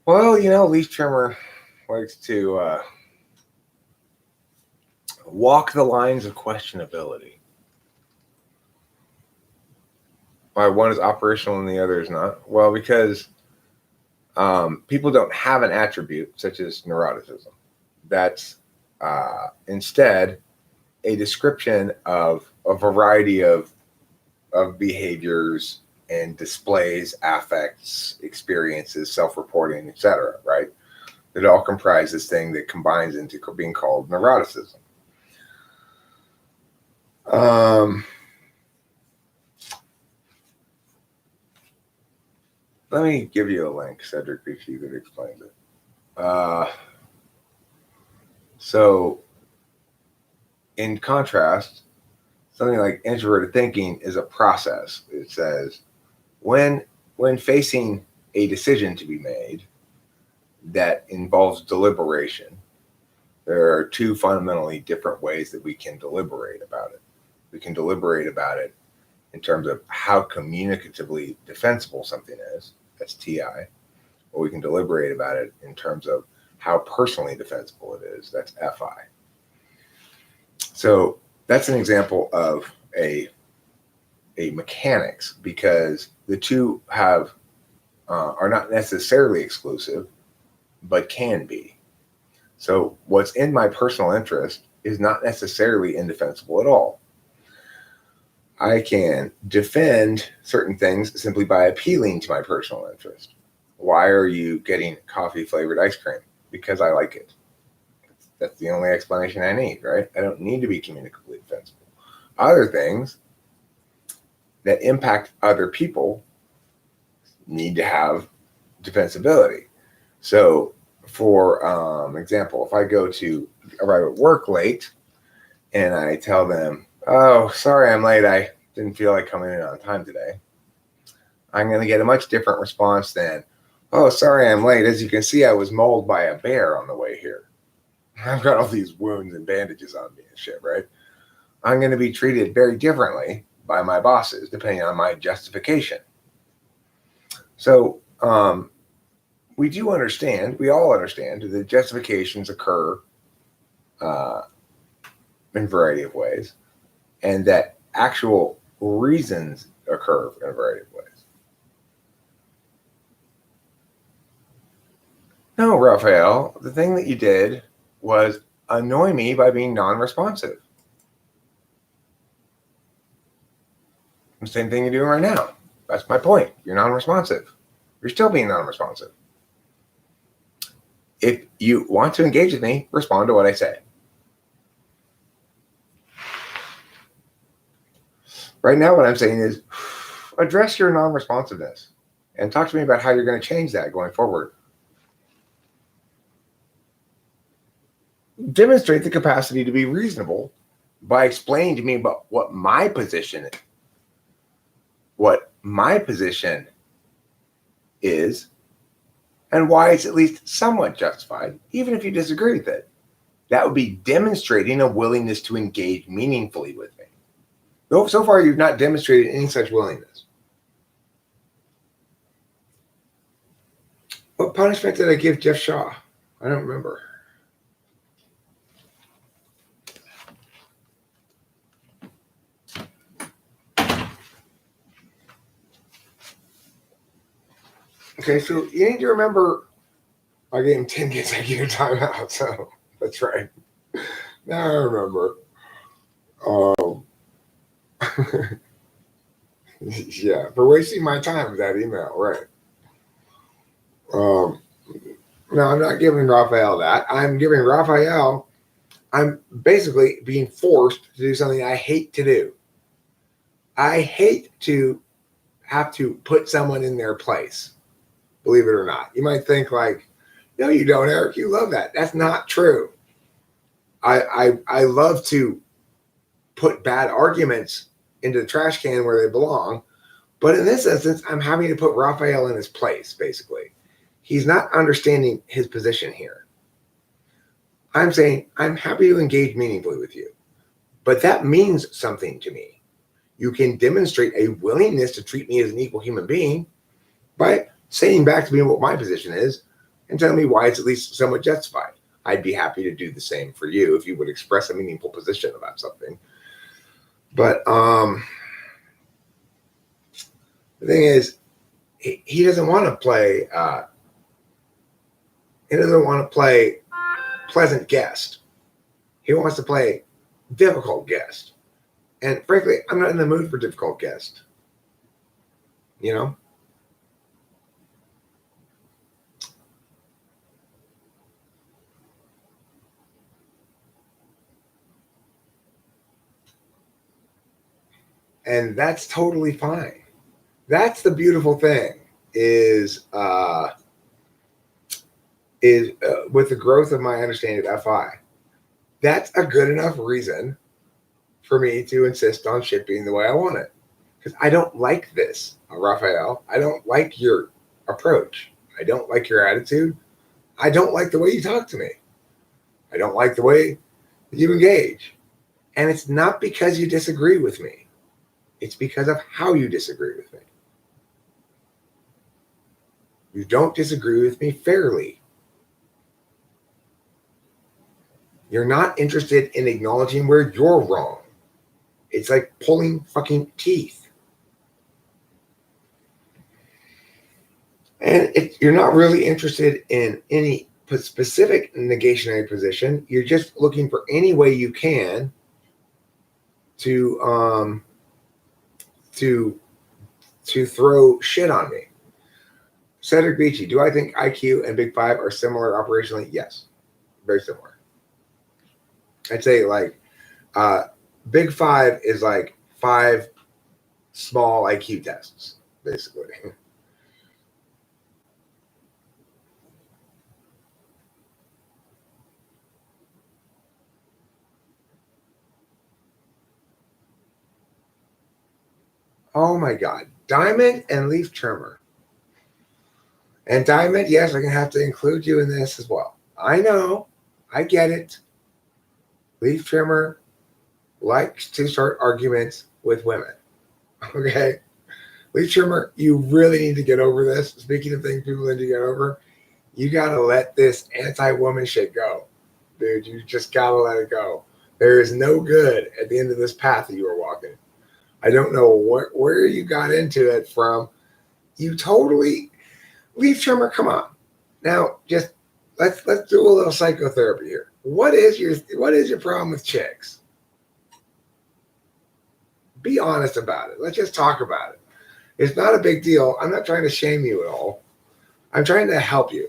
Well, Leaf Trimmer likes to walk the lines of questionability. Why one is operational and the other is not? Well, because people don't have an attribute such as neuroticism. That's instead a description of a variety of behaviors and displays, affects, experiences, self-reporting, etc. Right? It all comprise this thing that combines into being called neuroticism. Let me give you a link, Cedric Beachy, that explains it. So, in contrast, something like introverted thinking is a process. It says, when facing a decision to be made that involves deliberation, there are two fundamentally different ways that we can deliberate about it. We can deliberate about it in terms of how communicatively defensible something is, that's TI, or we can deliberate about it in terms of how personally defensible it is, that's FI. So that's an example of a mechanics, because the two are not necessarily exclusive, but can be. So what's in my personal interest is not necessarily indefensible at all. I can defend certain things simply by appealing to my personal interest. Why are you getting coffee flavored ice cream? Because I like it. That's the only explanation I need, right? I don't need to be communicably defensible. Other things that impact other people need to have defensibility. So, for example, if I arrive at work late and I tell them, oh, sorry I'm late. I didn't feel like coming in on time today. I'm going to get a much different response than, oh, sorry I'm late. As you can see, I was mauled by a bear on the way here. I've got all these wounds and bandages on me and shit, right? I'm going to be treated very differently by my bosses depending on my justification. So we do understand, we all understand that justifications occur in a variety of ways, and that actual reasons occur in a variety of ways. No, Raphael, the thing that you did was annoy me by being non-responsive. The same thing you're doing right now. That's my point. You're non-responsive. You're still being non-responsive. If you want to engage with me, respond to what I say. Right now, what I'm saying is address your non-responsiveness and talk to me about how you're going to change that going forward. Demonstrate the capacity to be reasonable by explaining to me about what my position is and why it's at least somewhat justified, even if you disagree with it. That would be demonstrating a willingness to engage meaningfully with me. So far, you've not demonstrated any such willingness. What punishment did I give Jeff Shaw? I don't remember. Okay, so you need to remember I gave him 10 consecutive timeouts, so that's right. Now I remember. Yeah, for wasting my time with that email, right. No, I'm not giving Raphael that. I'm basically being forced to do something I hate to do. I hate to have to put someone in their place, believe it or not. You might think like, no, you don't, Eric. You love that. That's not true. I love to put bad arguments into the trash can where they belong. But in this instance, I'm having to put Raphael in his place, basically. He's not understanding his position here. I'm saying I'm happy to engage meaningfully with you, but that means something to me. You can demonstrate a willingness to treat me as an equal human being by saying back to me what my position is and telling me why it's at least somewhat justified. I'd be happy to do the same for you if you would express a meaningful position about something. But the thing is, he doesn't want to play. He doesn't want to play pleasant guest. He wants to play difficult guest. And frankly, I'm not in the mood for difficult guest. You know? And that's totally fine. That's the beautiful thing is with the growth of my understanding of FI, that's a good enough reason for me to insist on shit being the way I want it. Because I don't like this, Raphael. I don't like your approach. I don't like your attitude. I don't like the way you talk to me. I don't like the way you engage. And it's not because you disagree with me. It's because of how you disagree with me. You don't disagree with me fairly. You're not interested in acknowledging where you're wrong. It's like pulling fucking teeth. And you're not really interested in any specific negationary position. You're just looking for any way you can to throw shit on me. Cedric Beachy, do I think IQ and Big Five are similar operationally? Yes, very similar. I'd say like Big Five is like 5 small IQ tests, basically. Oh my God. Diamond and leaf trimmer. And Diamond, yes, I'm going to have to include you in this as well. I know. I get it. Leaf trimmer likes to start arguments with women. Okay? Leaf trimmer, you really need to get over this. Speaking of things people need to get over, you got to let this anti-woman shit go. Dude, you just got to let it go. There is no good at the end of this path that you are walking. I don't know where you got into it from. You totally leaf trimmer. Come on, now just let's do a little psychotherapy here. What is your problem with chicks? Be honest about it. Let's just talk about it. It's not a big deal. I'm not trying to shame you at all. I'm trying to help you.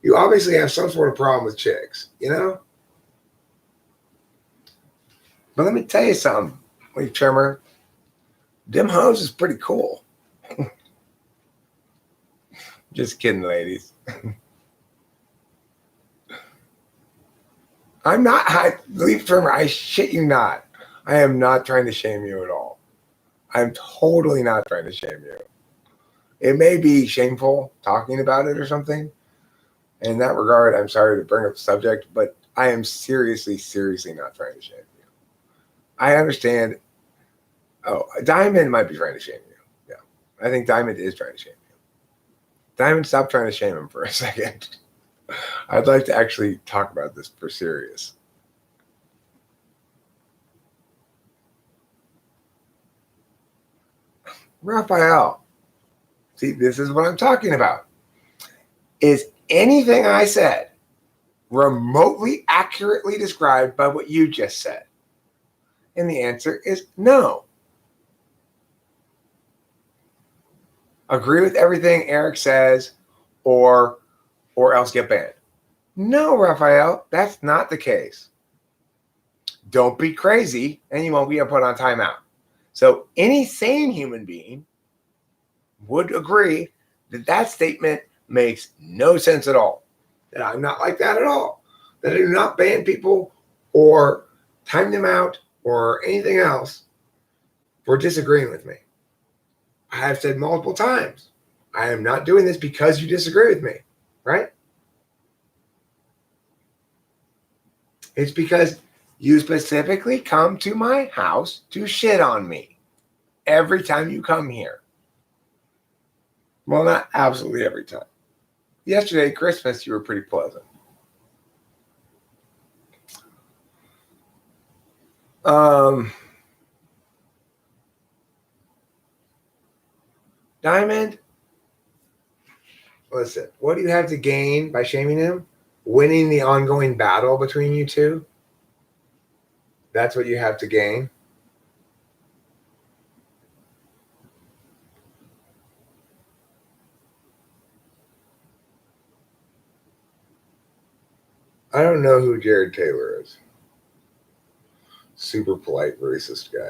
You obviously have some sort of problem with chicks, you know? But let me tell you something, leaf trimmer. Them hoes is pretty cool. Just kidding, ladies. I'm not, leaf trimmer, I shit you not. I am not trying to shame you at all. I'm totally not trying to shame you. It may be shameful talking about it or something. In that regard, I'm sorry to bring up the subject, but I am seriously not trying to shame you. I understand. Oh, Diamond might be trying to shame you. Yeah. I think Diamond is trying to shame you. Diamond, stop trying to shame him for a second. I'd like to actually talk about this for serious. Raphael, see, this is what I'm talking about. Is anything I said remotely accurately described by what you just said? And the answer is no. Agree with everything Eric says or else get banned. No, Raphael, that's not the case. Don't be crazy and you won't be put on timeout. So any sane human being would agree that that statement makes no sense at all. That I'm not like that at all. That I do not ban people or time them out or anything else for disagreeing with me. I have said multiple times, I am not doing this because you disagree with me, right? It's because you specifically come to my house to shit on me every time you come here. Well, not absolutely every time. Yesterday, Christmas, you were pretty pleasant. Diamond, listen, what do you have to gain by shaming him? Winning the ongoing battle between you two? That's what you have to gain? I don't know who Jared Taylor is. Super polite, racist guy.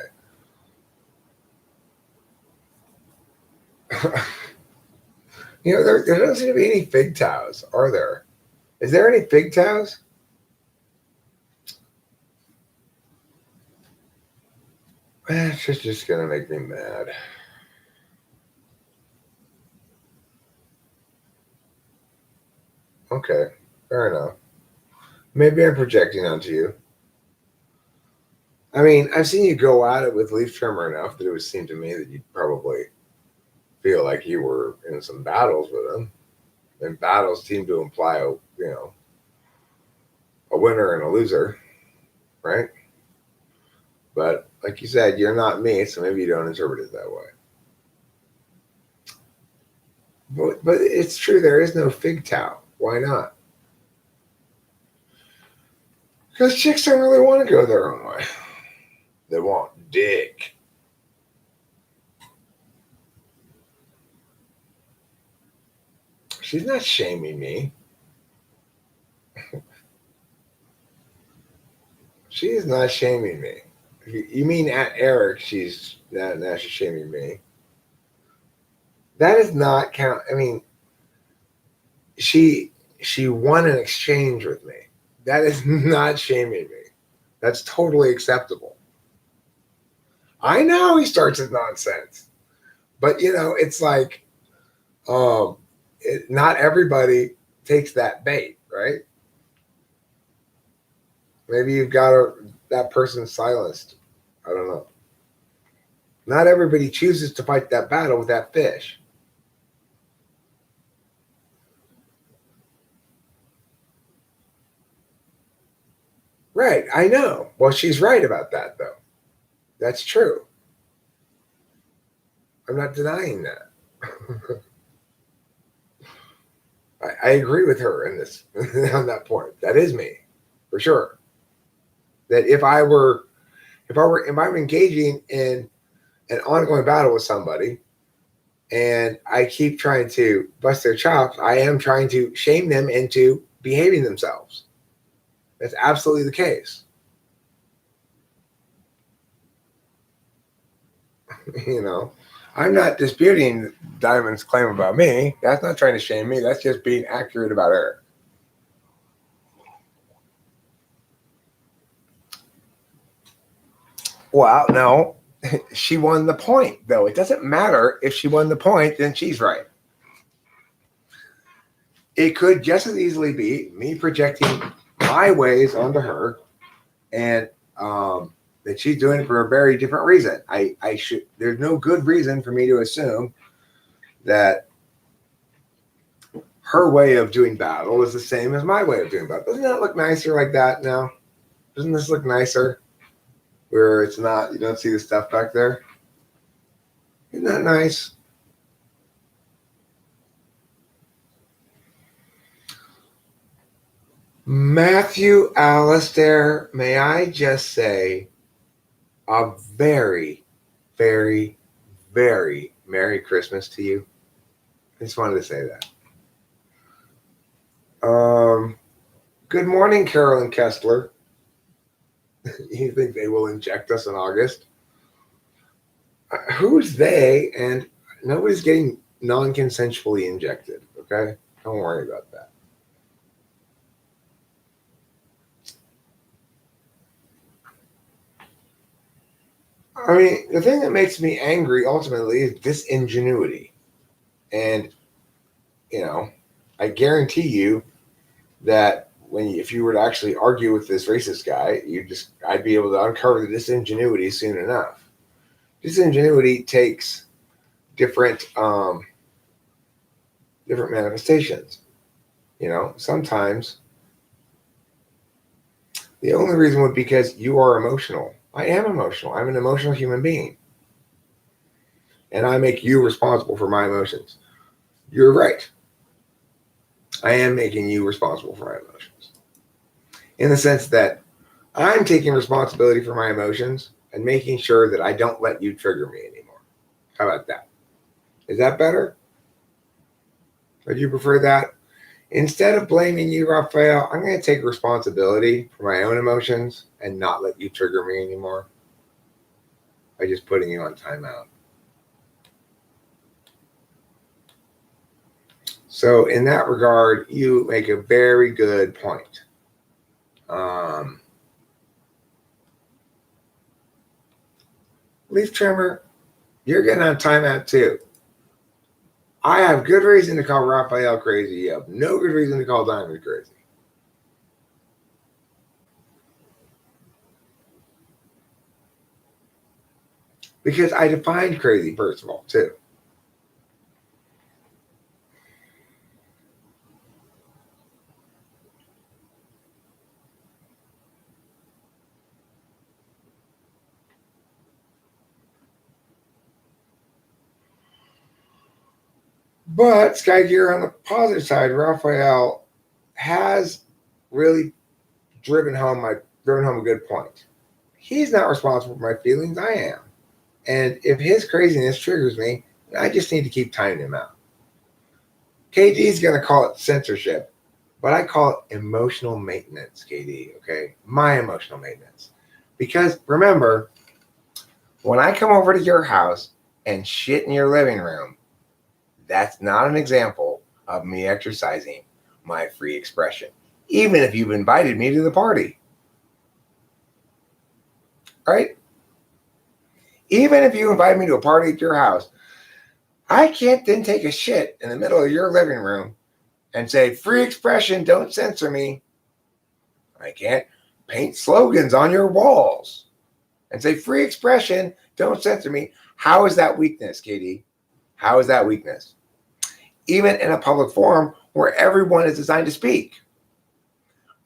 You know, there doesn't seem to be any fig towels, are there? Is there any fig towels? It's just going to make me mad. Okay, fair enough. Maybe I'm projecting onto you. I mean, I've seen you go at it with leaf trimmer enough that it would seem to me that you'd probably feel like you were in some battles with him. And battles seem to imply a winner and a loser, right? But like you said, you're not me, so maybe you don't interpret it that way. But it's true, there is no fig towel. Why not? Because chicks don't really want to go their own way. They want dick. She's not shaming me. She is not shaming me. You mean at Eric, she's shaming me. That is not count. I mean, she won an exchange with me. That is not shaming me. That's totally acceptable. I know he starts his nonsense. But it's like not everybody takes that bait, right? Maybe you've got that person silenced. I don't know. Not everybody chooses to fight that battle with that fish. Right, I know. Well, she's right about that, though. That's true. I'm not denying that. I agree with her in this on that point. That is me, for sure. That if I'm engaging in an ongoing battle with somebody and I keep trying to bust their chops, I am trying to shame them into behaving themselves. That's absolutely the case. I'm not disputing Diamond's claim about me. That's not trying to shame me. That's just being accurate about her. Well, no, she won the point, though. It doesn't matter if she won the point, then she's right. It could just as easily be me projecting my ways onto her, and that she's doing it for a very different reason. There's no good reason for me to assume that her way of doing battle is the same as my way of doing battle. Doesn't that look nicer like that now? Doesn't this look nicer? Where it's not, you don't see the stuff back there? Isn't that nice? Matthew Alistair, may I just say a very, very, very Merry Christmas to you. I just wanted to say that. Good morning, Carolyn Kessler. You think they will inject us in August? Who's they? And nobody's getting non-consensually injected, okay? Don't worry about that. I mean, the thing that makes me angry ultimately is disingenuity. And, I guarantee you that if you were to actually argue with this racist guy, I'd be able to uncover the disingenuity soon enough. Disingenuity takes different manifestations. Sometimes the only reason would be because you are emotional. I am emotional. I'm an emotional human being. And I make you responsible for my emotions. You're right. I am making you responsible for my emotions. In the sense that I'm taking responsibility for my emotions and making sure that I don't let you trigger me anymore. How about that? Is that better? Would you prefer that? Instead of blaming you, Raphael, I'm going to take responsibility for my own emotions and not let you trigger me anymore by just putting you on timeout. So in that regard, you make a very good point. Leaf trimmer, you're getting on timeout too. I have good reason to call Raphael crazy. You have no good reason to call Diamond crazy. Because I defined crazy, first of all, too. But Sky Gear, on the positive side, Raphael has really driven home a good point. He's not responsible for my feelings. I am. And if his craziness triggers me, I just need to keep timing him out. KD is going to call it censorship, but I call it emotional maintenance, KD, okay? My emotional maintenance. Because remember, when I come over to your house and shit in your living room, that's not an example of me exercising my free expression, even if you've invited me to the party. Right? Even if you invite me to a party at your house, I can't then take a shit in the middle of your living room and say, free expression, don't censor me. I can't paint slogans on your walls and say, free expression, don't censor me. How is that weakness, Katie? How is that weakness? Even in a public forum where everyone is designed to speak.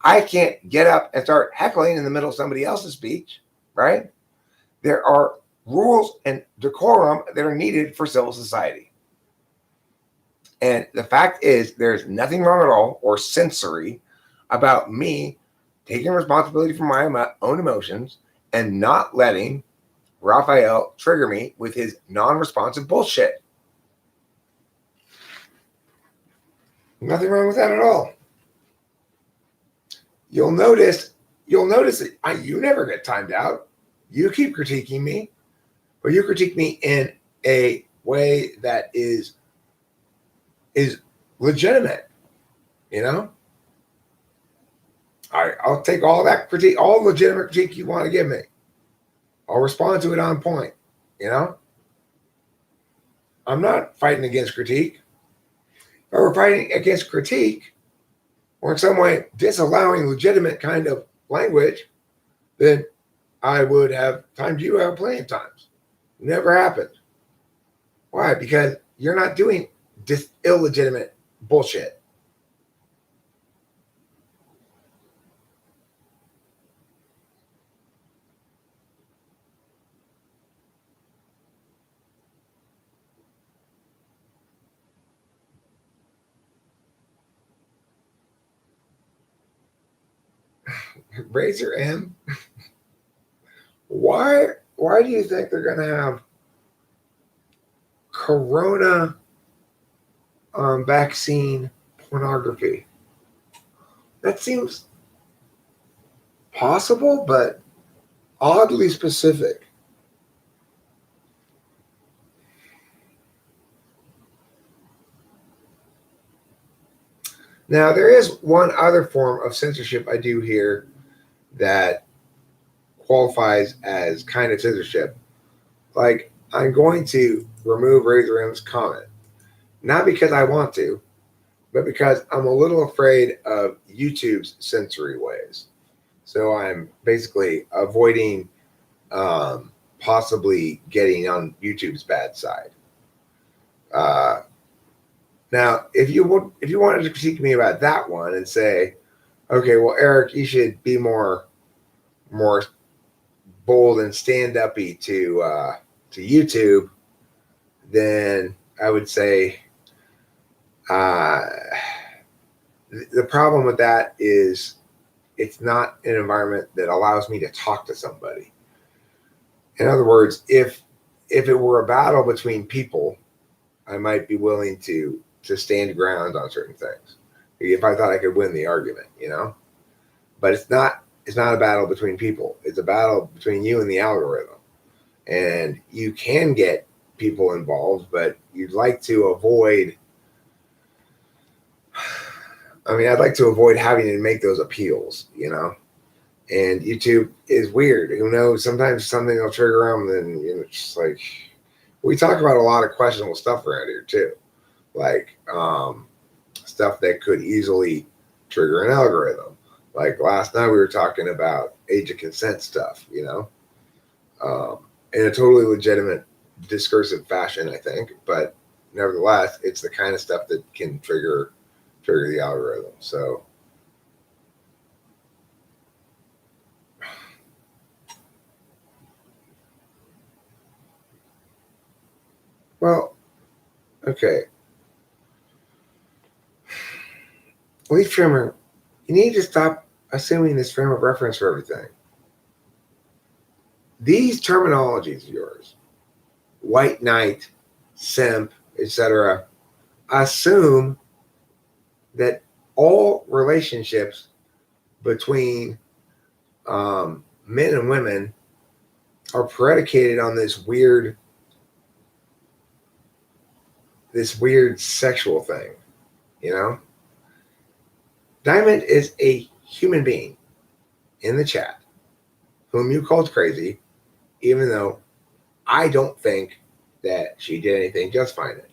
I can't get up and start heckling in the middle of somebody else's speech, right? There are rules and decorum that are needed for civil society. And the fact is, there's nothing wrong at all or sensory about me taking responsibility for my own emotions and not letting Raphael trigger me with his non-responsive bullshit. Nothing wrong with that at all. You'll notice that you never get timed out. You keep critiquing me, but you critique me in a way that is legitimate. You know, I'll take all that critique, all legitimate critique you want to give me. I'll respond to it on point. You know, I'm not fighting against critique. If I were fighting against critique, or in some way disallowing legitimate kind of language, then I would have timed you out plenty of times. Never happened. Why? Because you're not doing this illegitimate bullshit. Razor M. Why do you think they're going to have corona vaccine pornography? That seems possible, but oddly specific. Now, there is one other form of censorship I do hear that qualifies as kind of censorship. Like, I'm going to remove Razor M's comment. Not because I want to, but because I'm a little afraid of YouTube's censory ways. So I'm basically avoiding possibly getting on YouTube's bad side. Now, if you wanted to critique me about that one and say, okay, well, Eric, you should be more bold and stand-uppy to YouTube, then I would say the problem with that is it's not an environment that allows me to talk to somebody. In other words, if it were a battle between people, I might be willing to stand ground on certain things if I thought I could win the argument, you know. But it's not a battle between people. It's a battle between you and the algorithm. And you can get people involved, but you'd like to avoid. I mean, I'd like to avoid having to make those appeals, you know. And YouTube is weird. Who knows? Sometimes something will trigger them, and you know, it's just like we talk about a lot of questionable stuff around here too, like stuff that could easily trigger an algorithm. Like last night, we were talking about age of consent stuff, you know, in a totally legitimate discursive fashion, I think. But nevertheless, it's the kind of stuff that can trigger the algorithm. So. Well, okay. Leaf trimmer, you need to stop assuming this frame of reference for everything. These terminologies of yours, white knight, simp, etc., assume that all relationships between men and women are predicated on this weird sexual thing, you know? Diamond is a human being in the chat whom you called crazy, even though I don't think that she did anything justifying it.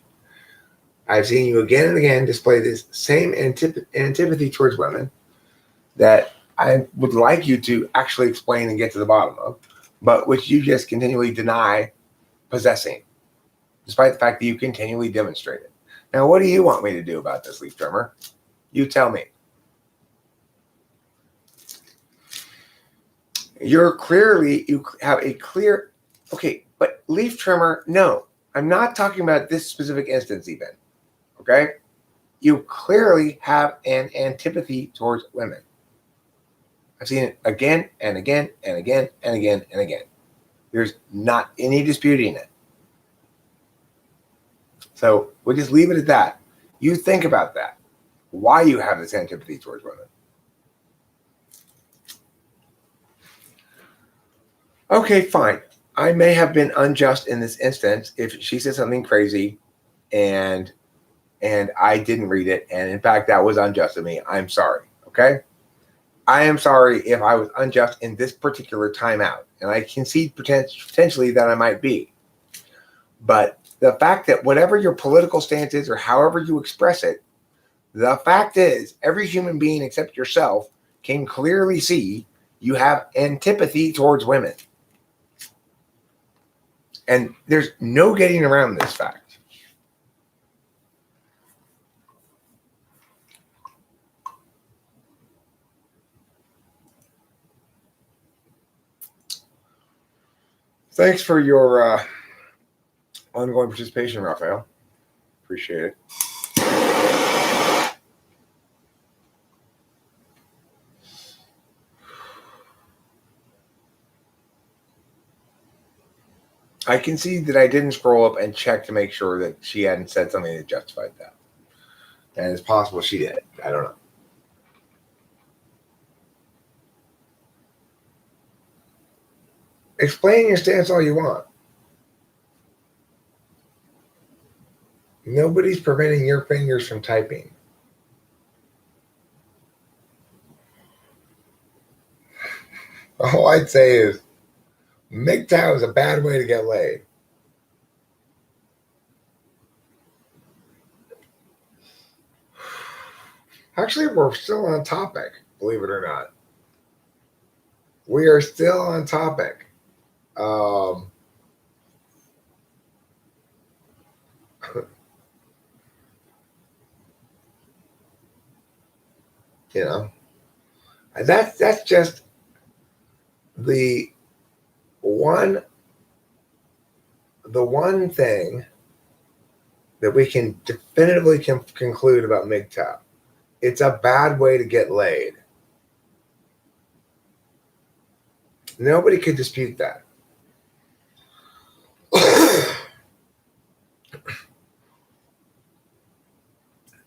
I've seen you again and again display this same antipathy towards women that I would like you to actually explain and get to the bottom of, but which you just continually deny possessing, despite the fact that you continually demonstrate it. Now, what do you want me to do about this, Leaf Trimmer? You tell me. You have a clear, okay, but Leaf Trimmer, no, I'm not talking about this specific instance even, okay? You clearly have an antipathy towards women. I've seen it again and again and again and again and again. There's not any disputing it. So we'll just leave it at that. You think about that. Why you have this antipathy towards women. Okay, fine. I may have been unjust in this instance if she said something crazy and I didn't read it. And in fact, that was unjust of me. I'm sorry. Okay. I am sorry if I was unjust in this particular timeout. And I concede potentially that I might be. But the fact that whatever your political stance is or however you express it, the fact is every human being except yourself can clearly see you have antipathy towards women. And there's no getting around this fact. Thanks for your ongoing participation, Raphael. Appreciate it. I can see that I didn't scroll up and check to make sure that she hadn't said something that justified that. And it's possible she did. I don't know. Explain your stance all you want. Nobody's preventing your fingers from typing. All I'd say is MGTOW is a bad way to get laid. Actually, we're still on topic, believe it or not. We are still on topic. You know, that's just the one thing that we can definitively conclude about MGTOW. It's a bad way to get laid. Nobody could dispute that.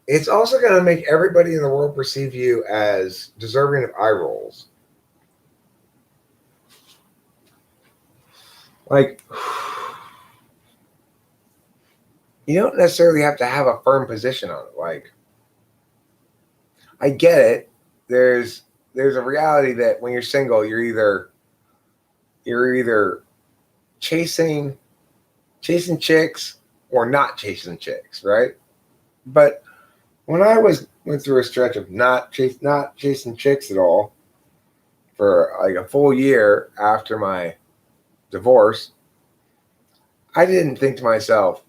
It's also going to make everybody in the world perceive you as deserving of eye rolls. Like, you don't necessarily have to have a firm position on it. Like, I get it. There's a reality that when you're single, you're either chasing chicks or not chasing chicks, right? But when I went through a stretch of not chasing chicks at all for like a full year after my divorce, I didn't think to myself,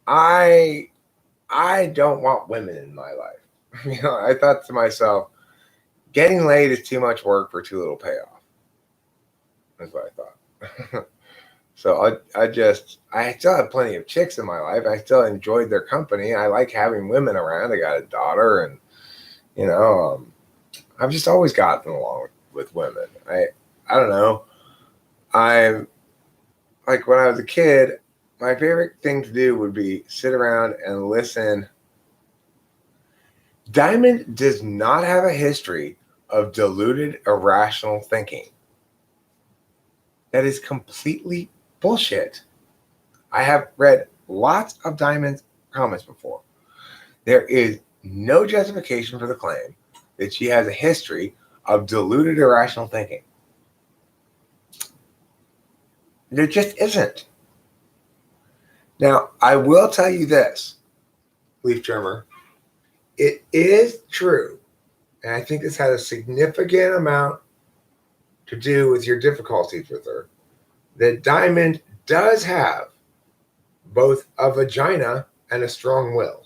I don't want women in my life. You know, I thought to myself, getting laid is too much work for too little payoff. That's what I thought. So I still have plenty of chicks in my life. I still enjoyed their company. I like having women around. I got a daughter, and you know, I've just always gotten along with women. I don't know. I'm like when I was a kid, my favorite thing to do would be sit around and listen. Diamond does not have a history of deluded, irrational thinking. That is completely bullshit. I have read lots of Diamond's comments before. There is no justification for the claim that she has a history of deluded, irrational thinking. There just isn't. Now, I will tell you this. leaf trimmer, it is true, and I think this has a significant amount to do with your difficulties with her, that Diamond does have both a vagina and a strong will.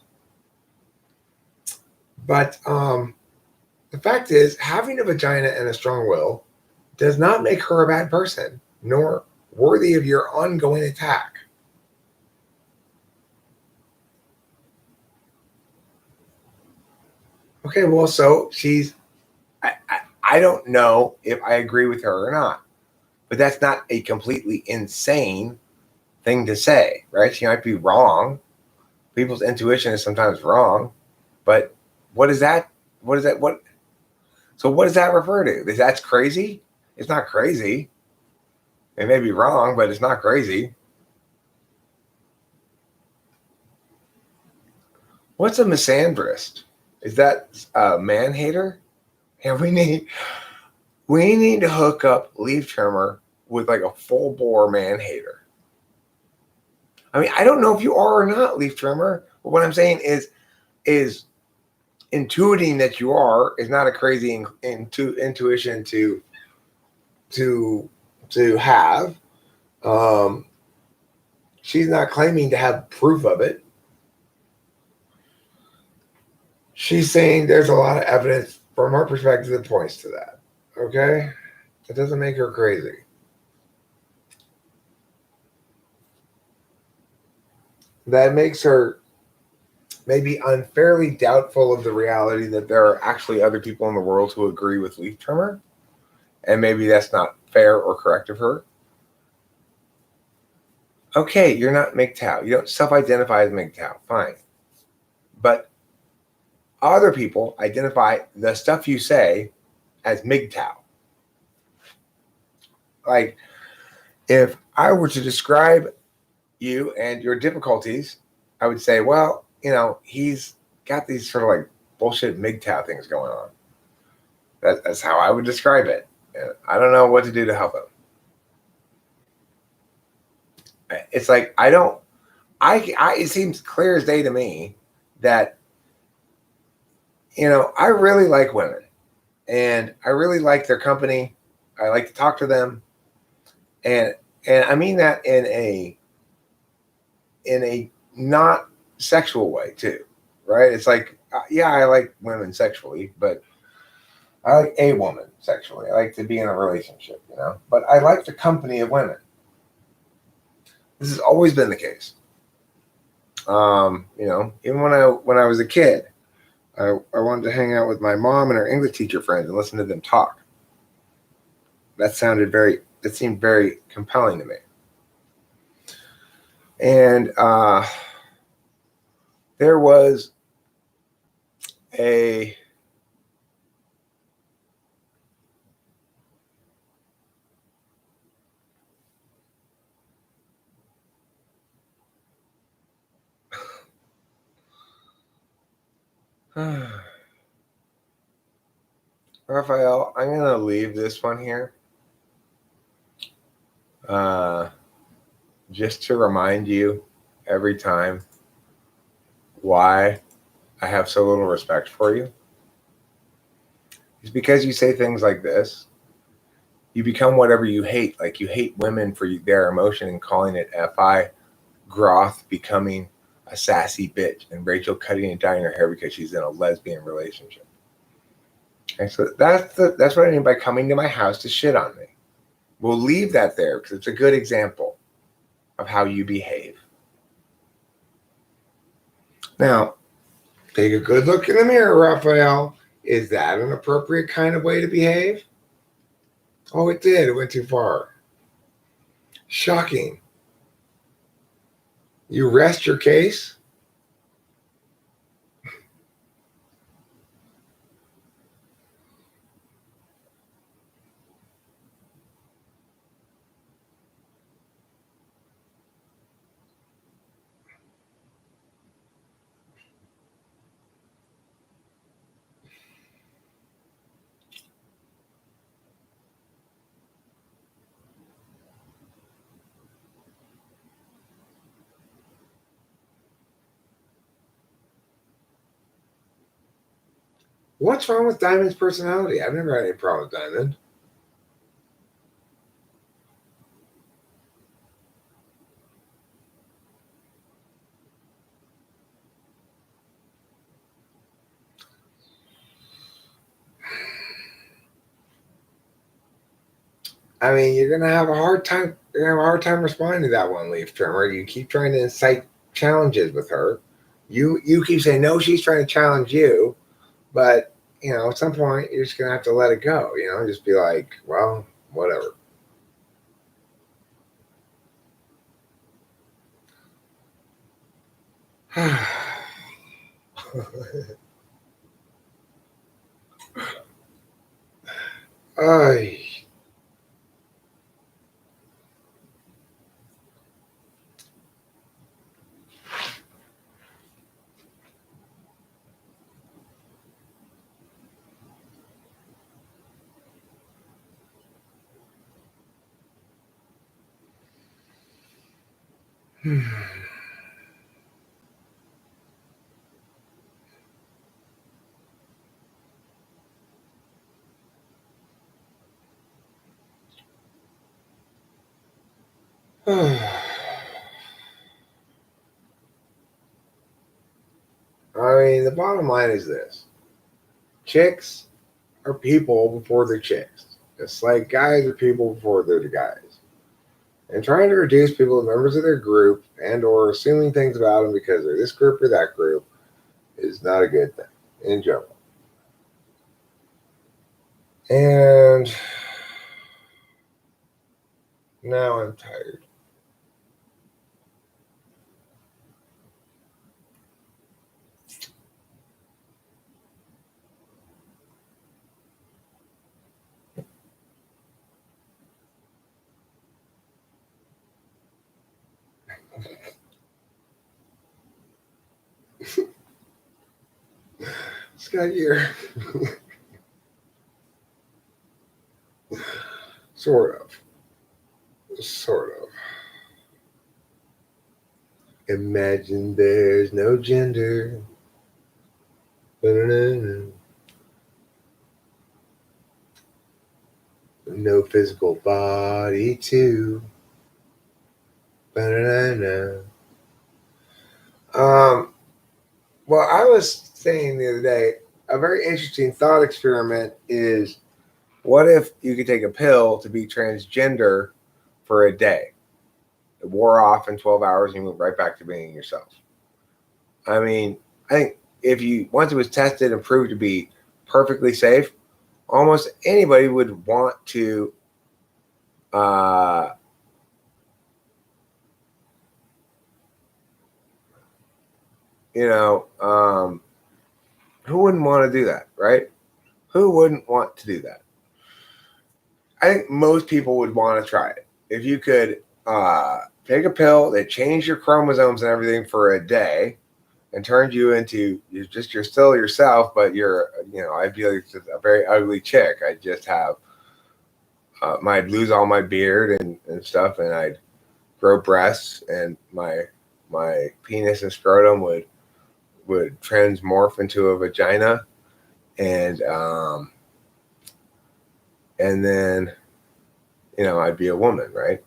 But the fact is, having a vagina and a strong will does not make her a bad person, nor worthy of your ongoing attack. Okay, well, so I don't know if I agree with her or not, but that's not a completely insane thing to say, right? She might be wrong. People's intuition is sometimes wrong, but what is that? What is that? So what does that refer to? Is that's crazy? It's not crazy. It may be wrong, but it's not crazy. What's a misandrist? Is that a man hater? And we need to hook up leaf trimmer with like a full bore man hater. I mean, I don't know if you are or not leaf trimmer, but what I'm saying is intuiting that you are is not a crazy intuition to have. She's not claiming to have proof of it. She's saying there's a lot of evidence from her perspective that points to that. Okay? It doesn't make her crazy. That makes her maybe unfairly doubtful of the reality that there are actually other people in the world who agree with leaf trimmer. And maybe that's not fair or correct of her. Okay, you're not MGTOW. You don't self-identify as MGTOW. Fine. But other people identify the stuff you say as MGTOW. Like, if I were to describe you and your difficulties, I would say, well, he's got these sort of like bullshit MGTOW things going on. That's how I would describe it. And I don't know what to do to help him. It's like, it seems clear as day to me that, I really like women and I really like their company. I like to talk to them. And I mean that in a not sexual way too, right? It's like, yeah, I like women sexually, but I like a woman sexually. I like to be in a relationship, but I like the company of women. This has always been the case. Even when I was a kid, I wanted to hang out with my mom and her English teacher friends and listen to them talk. That seemed very compelling to me. And there was a Raphael, I'm going to leave this one here just to remind you every time why I have so little respect for you. It's because you say things like this. You become whatever you hate. Like you hate women for their emotion and calling it FI, Groth becoming a sassy bitch, and Rachel cutting and dyeing her hair because she's in a lesbian relationship. Okay, so that's what I mean by coming to my house to shit on me. We'll leave that there because it's a good example of how you behave. Now, take a good look in the mirror, Raphael. Is that an appropriate kind of way to behave? Oh, it did. It went too far. Shocking. You rest your case? What's wrong with Diamond's personality? I've never had any problem with Diamond. I mean, you're gonna have a hard time. You're gonna have a hard time responding to that one, Leaf Trimmer. You keep trying to incite challenges with her. You keep saying no. She's trying to challenge you, but at some point you're just gonna have to let it go. Just be like, well, whatever. Ay. I mean, the bottom line is this: chicks are people before they're chicks. It's like guys are people before they're the guys. And trying to reduce people to members of their group and or assuming things about them because they're this group or that group is not a good thing in general. And now I'm tired. Scott here. Sort of. Imagine there's no gender. No physical body too. Well, I was saying the other day, a very interesting thought experiment is, what if you could take a pill to be transgender for a day? It wore off in 12 hours and you went right back to being yourself. I mean, I think once it was tested and proved to be perfectly safe, almost anybody would want to who wouldn't want to do that, right? Who wouldn't want to do that? I think most people would want to try it. If you could take a pill that changed your chromosomes and everything for a day and turned you into you're still yourself, but I'd be like a very ugly chick. I'd just have I'd lose all my beard and stuff, and I'd grow breasts, and my penis and scrotum would transmorph into a vagina, and then I'd be a woman, right?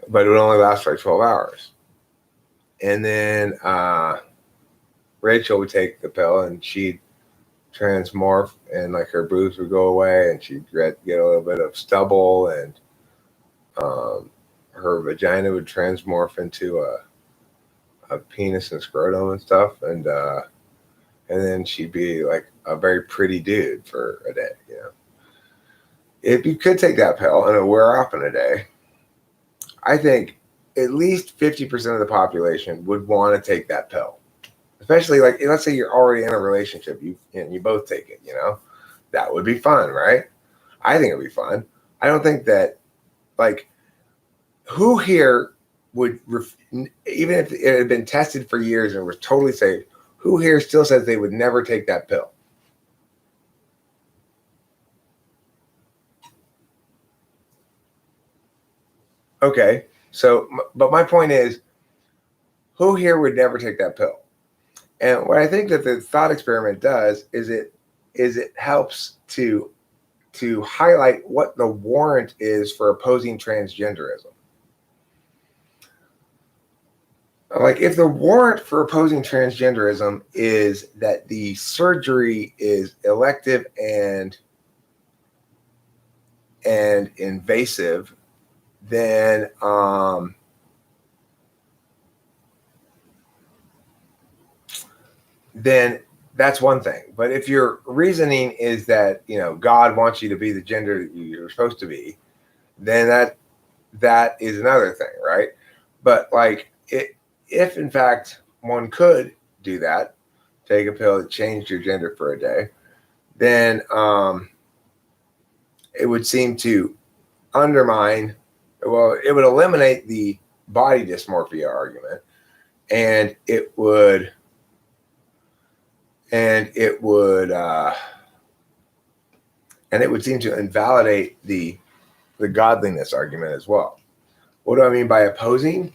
But it would only last for like 12 hours. And then Rachel would take the pill and she'd transmorph, and like her boobs would go away, and she'd get a little bit of stubble, and her vagina would transmorph into a penis and scrotum and stuff, and then she'd be like a very pretty dude for a day. If you could take that pill and it wear off in a day, I think at least 50% of the population would want to take that pill. Especially like, let's say you're already in a relationship, you both take it, that would be fun, right? I think it'd be fun. I don't think that, like, who here would, even if it had been tested for years and was totally safe, who here still says they would never take that pill? Okay, so, but my point is, who here would never take that pill? And what I think that the thought experiment does is it is it helps to highlight what the warrant is for opposing transgenderism. Like, if the warrant for opposing transgenderism is that the surgery is elective and invasive, then that's one thing. But if your reasoning is that, you know, God wants you to be the gender that you're supposed to be, then that is another thing, right? But like, if in fact one could do that, take a pill that changed your gender for a day, then it would seem to undermine, well, it would eliminate the body dysmorphia argument, and it would seem to invalidate the godliness argument as well. What do I mean by opposing?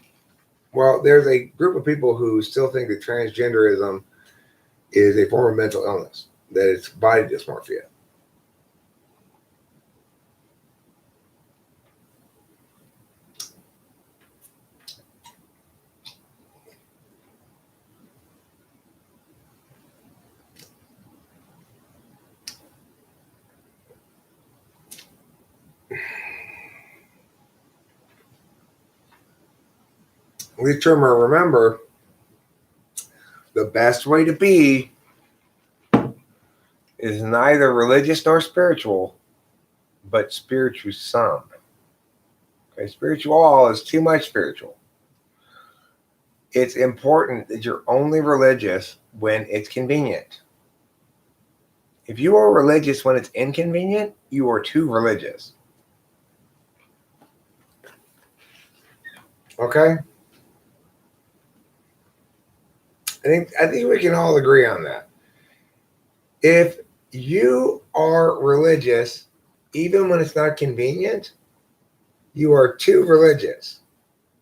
Well, there's a group of people who still think that transgenderism is a form of mental illness, that it's body dysmorphia. Leitrimmer, remember, The best way to be is neither religious nor spiritual, but spiritual some. Okay, spiritual is too much spiritual. It's important that you're only religious when it's convenient. If you are religious when it's inconvenient, you are too religious. okay? I think we can all agree on that. If you are religious, even when it's not convenient, you are too religious.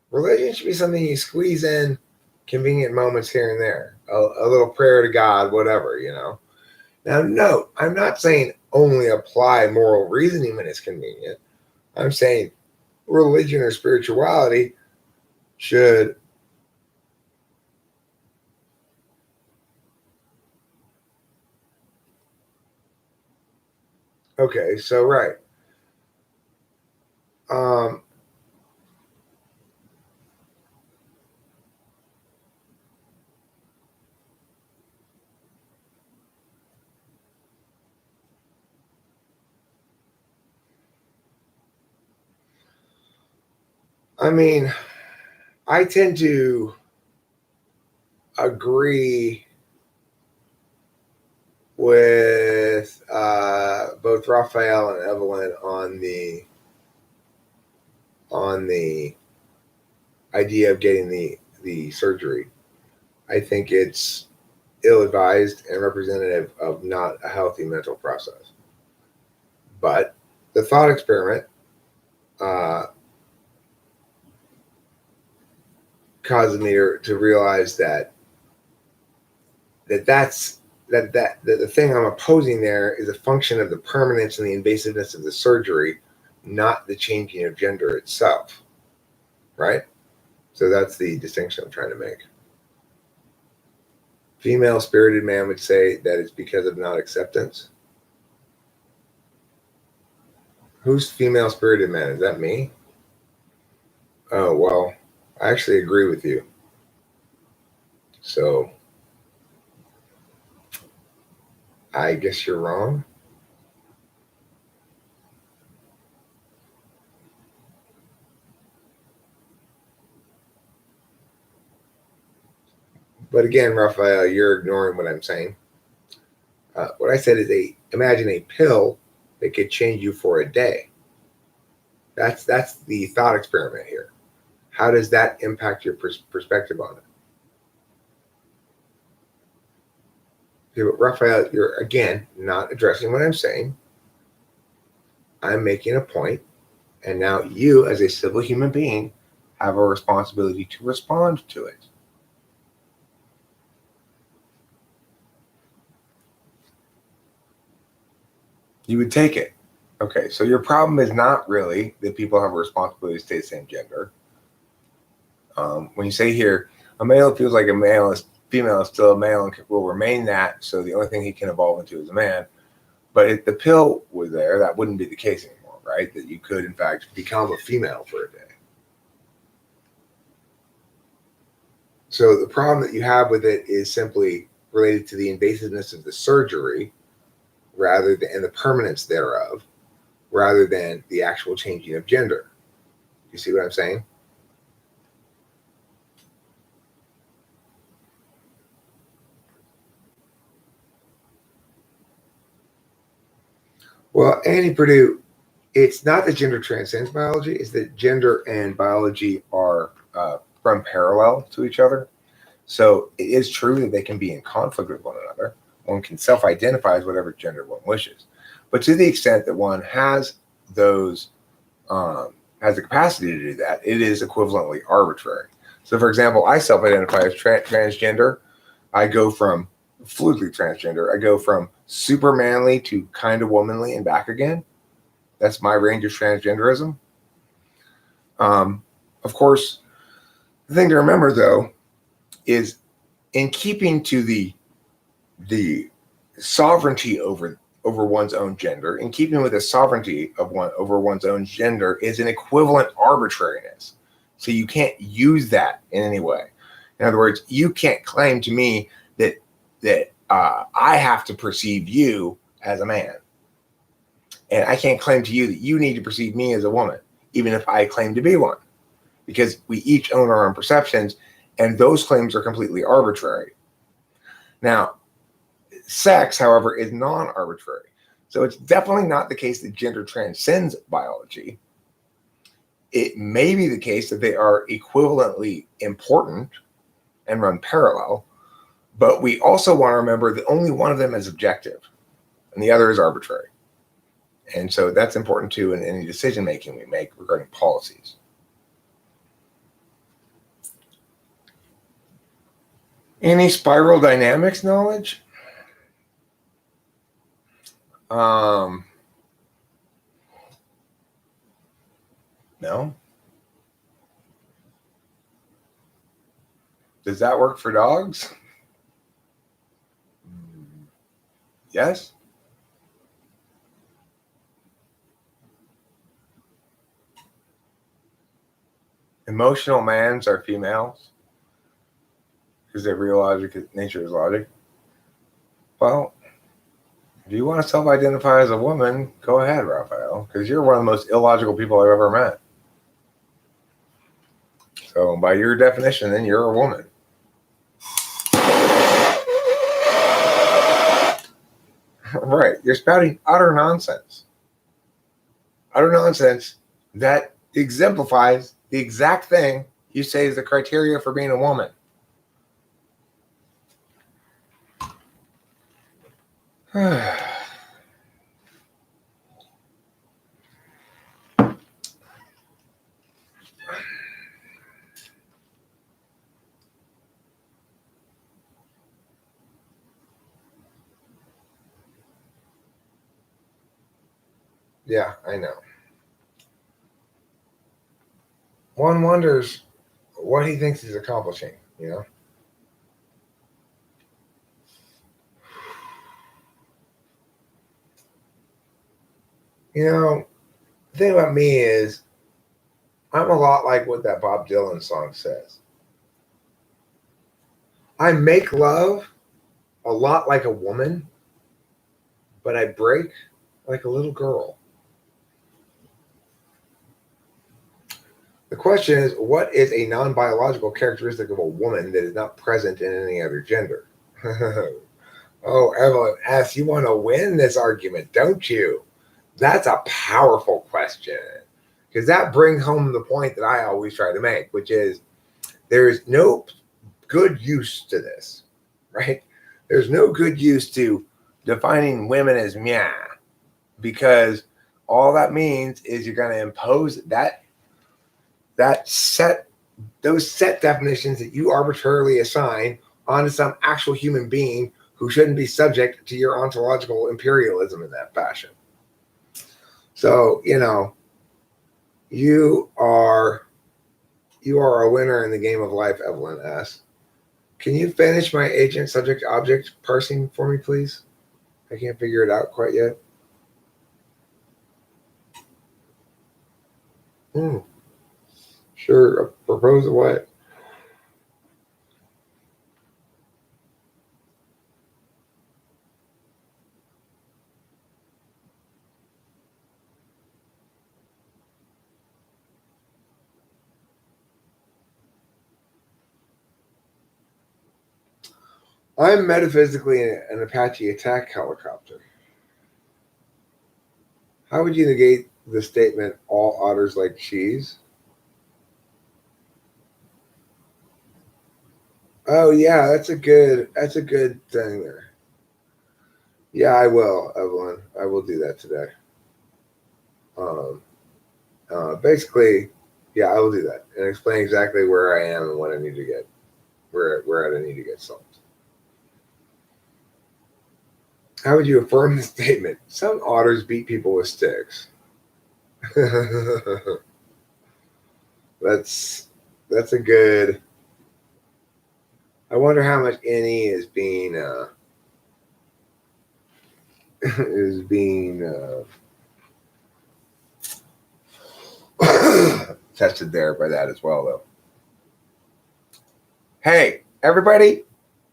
Religion should be something you squeeze in convenient moments here and there, a little prayer to God, whatever, you know. Now, no, I'm not saying only apply moral reasoning when it's convenient. I'm saying religion or spirituality should okay, so right. Um, I mean, I tend to agree with both Raphael and Evelyn on the idea of getting the surgery. I think it's ill-advised and representative of not a healthy mental process. But the thought experiment causes me to realize that the thing I'm opposing there is a function of the permanence and the invasiveness of the surgery, not the changing of gender itself. Right? So that's the distinction I'm trying to make. Female spirited man would say that it's because of not acceptance. Who's female spirited man? Is that me? Oh, well, I actually agree with you. So I guess you're wrong. But again, Raphael, you're ignoring what I'm saying. What I said is imagine a pill that could change you for a day. That's the thought experiment here. How does that impact your perspective on it? Okay, but Raphael, you're again not addressing what I'm saying. I'm making a point, and now you, as a civil human being, have a responsibility to respond to it. You would take it. Okay, so your problem is not really that people have a responsibility to stay the same gender. When you say here, a male feels like a male is female is still a male and will remain that, so the only thing he can evolve into is a man. But if the pill was there, that wouldn't be the case anymore, right? That you could, in fact, become a female for a day. So the problem that you have with it is simply related to the invasiveness of the surgery rather than and the permanence thereof, rather than the actual changing of gender. You see what I'm saying? Well, Annie Purdue, it's not that gender transcends biology, it's that gender and biology are run parallel to each other. So it is true that they can be in conflict with one another. One can self-identify as whatever gender one wishes. But to the extent that one has those, has the capacity to do that, it is equivalently arbitrary. So for example, I self-identify as transgender. I go from fluidly transgender. I go from super manly to kind of womanly and back again. That's my range of transgenderism. Of course, the thing to remember though is in keeping to the sovereignty over one's own gender, in keeping with the sovereignty of one over one's own gender is an equivalent arbitrariness. So you can't use that in any way. In other words, you can't claim to me that I have to perceive you as a man. And I can't claim to you that you need to perceive me as a woman, even if I claim to be one, because we each own our own perceptions, and those claims are completely arbitrary. Now, sex, however, is non-arbitrary. So it's definitely not the case that gender transcends biology. It may be the case that they are equivalently important and run parallel, but we also want to remember that only one of them is objective and the other is arbitrary. And so that's important too in any decision making we make regarding policies. Any spiral dynamics knowledge? No. Does that work for dogs? Yes. Emotional mans are females because their real logic, nature is logic. Well, if you want to self-identify as a woman, go ahead, Raphael, because you're one of the most illogical people I've ever met. So by your definition, then you're a woman. Right. You're spouting utter nonsense. Utter nonsense that exemplifies the exact thing you say is the criteria for being a woman. Yeah, I know. One wonders what he thinks he's accomplishing, you know? You know, the thing about me is I'm a lot like what that Bob Dylan song says. I make love a lot like a woman, but I break like a little girl. The question is, what is a non-biological characteristic of a woman that is not present in any other gender? Oh, Evelyn S., you want to win this argument, don't you? That's a powerful question, because that brings home the point that I always try to make, which is there is no good use to this, right? There's no good use to defining women as meh, because all that means is you're going to impose those set definitions that you arbitrarily assign onto some actual human being who shouldn't be subject to your ontological imperialism in that fashion. So, you are a winner in the game of life, Evelyn S. Can you finish my agent subject object parsing for me, please? I can't figure it out quite yet. Sure. Propose what? I'm metaphysically an Apache attack helicopter. How would you negate the statement, all otters like cheese? Oh yeah, that's a good thing there. Yeah, I will, Evelyn. I will do that today. Basically, yeah, I will do that and explain exactly where I am and what I need to get, where I need to get salt. How would you affirm the statement? Some otters beat people with sticks. That's a good. I wonder how much any is being is being tested there by that as well, though. Hey, everybody,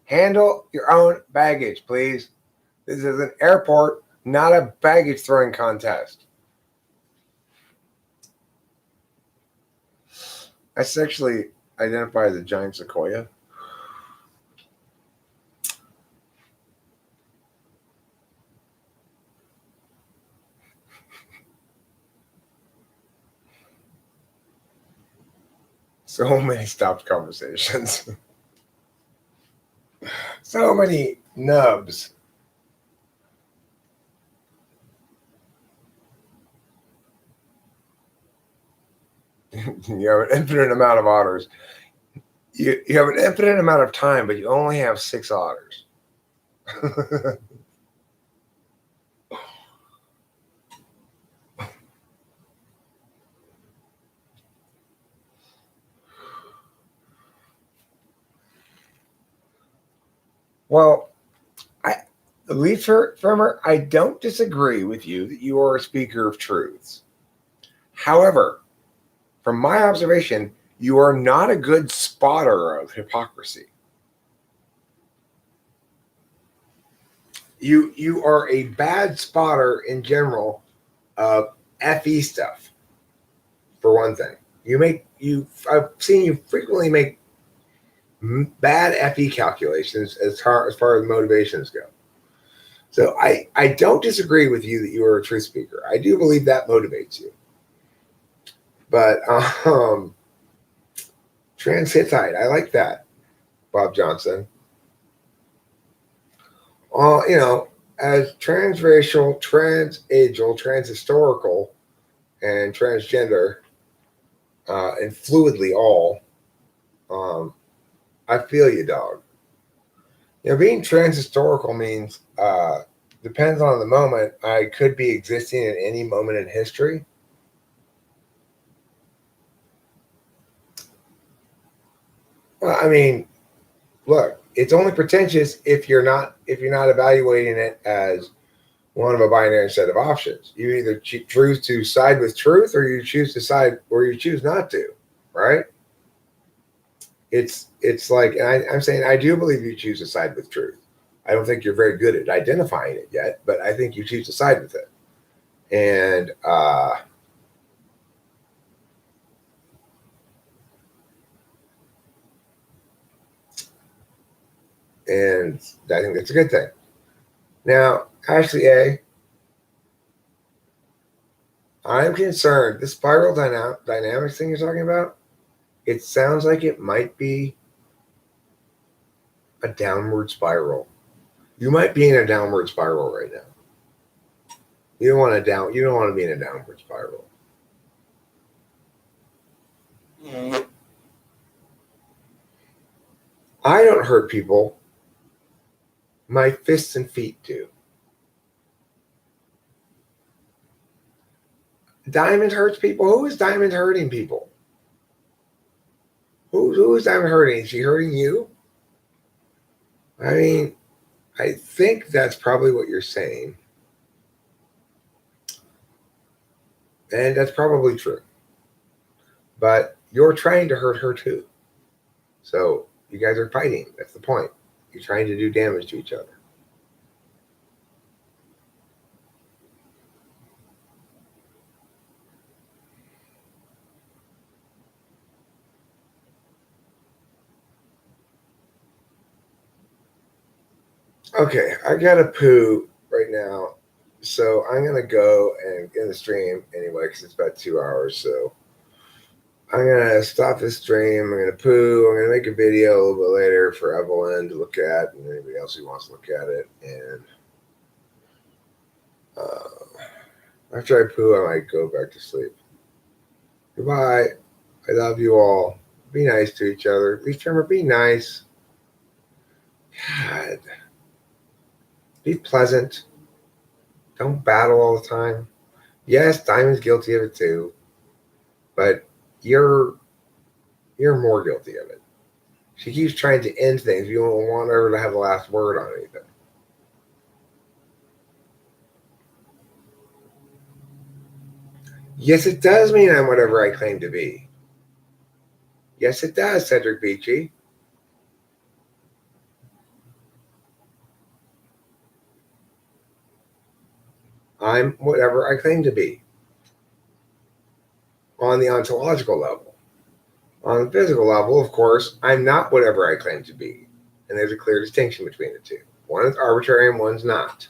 handle your own baggage, please. This is an airport, not a baggage throwing contest. I sexually identify as a giant sequoia. So many stopped conversations. So many nubs. You have an infinite amount of otters. You have an infinite amount of time, but you only have 6 otters. Well, Leaf Firmer, I don't disagree with you that you are a speaker of truths. However, from my observation, you are not a good spotter of hypocrisy. You are a bad spotter in general of FE stuff. For one thing, I've seen you frequently make bad FE calculations as far as motivations go. So I don't disagree with you that you are a truth speaker. I do believe that motivates you. But trans Hittite, I like that, Bob Johnson. As transracial, transageal, transhistorical, and transgender, and fluidly all, I feel you, dog. Being transhistorical means depends on the moment. I could be existing at any moment in history. Well, I mean, look, it's only pretentious if you're not evaluating it as one of a binary set of options. You either choose to side with truth, or you choose to side, or you choose not to, right? It's like, and I'm saying I do believe you choose to side with truth. I don't think you're very good at identifying it yet, but I think you choose to side with it. And I think that's a good thing. Now, Ashley A., I'm concerned. This spiral dynamics thing you're talking about, it sounds like it might be a downward spiral. You might be in a downward spiral right now. You don't want to be in a downward spiral. I don't hurt people. My fists and feet do. Diamond hurts people. Who is Diamond hurting people? Who is Diamond hurting? Is she hurting you? I mean, I think that's probably what you're saying. And that's probably true. But you're trying to hurt her too. So you guys are fighting. That's the point. You're trying to do damage to each other. Okay, I gotta poo right now. So I'm gonna go and get in the stream anyway because it's about 2 hours. So I'm gonna stop the stream. I'm gonna poo. I'm gonna make a video a little bit later for Evelyn to look at and anybody else who wants to look at it. And after I poo, I might go back to sleep. Goodbye. I love you all. Be nice to each other. Please remember, be nice. God. Be pleasant. Don't battle all the time. Yes, Diamond's guilty of it too, but you're more guilty of it. She keeps trying to end things. You don't want her to have the last word on anything. Yes, it does mean I'm whatever I claim to be. Yes, it does, Cedric Beachy. I'm whatever I claim to be. On the ontological level. On the physical level, of course, I'm not whatever I claim to be. And there's a clear distinction between the two. One is arbitrary and one's not.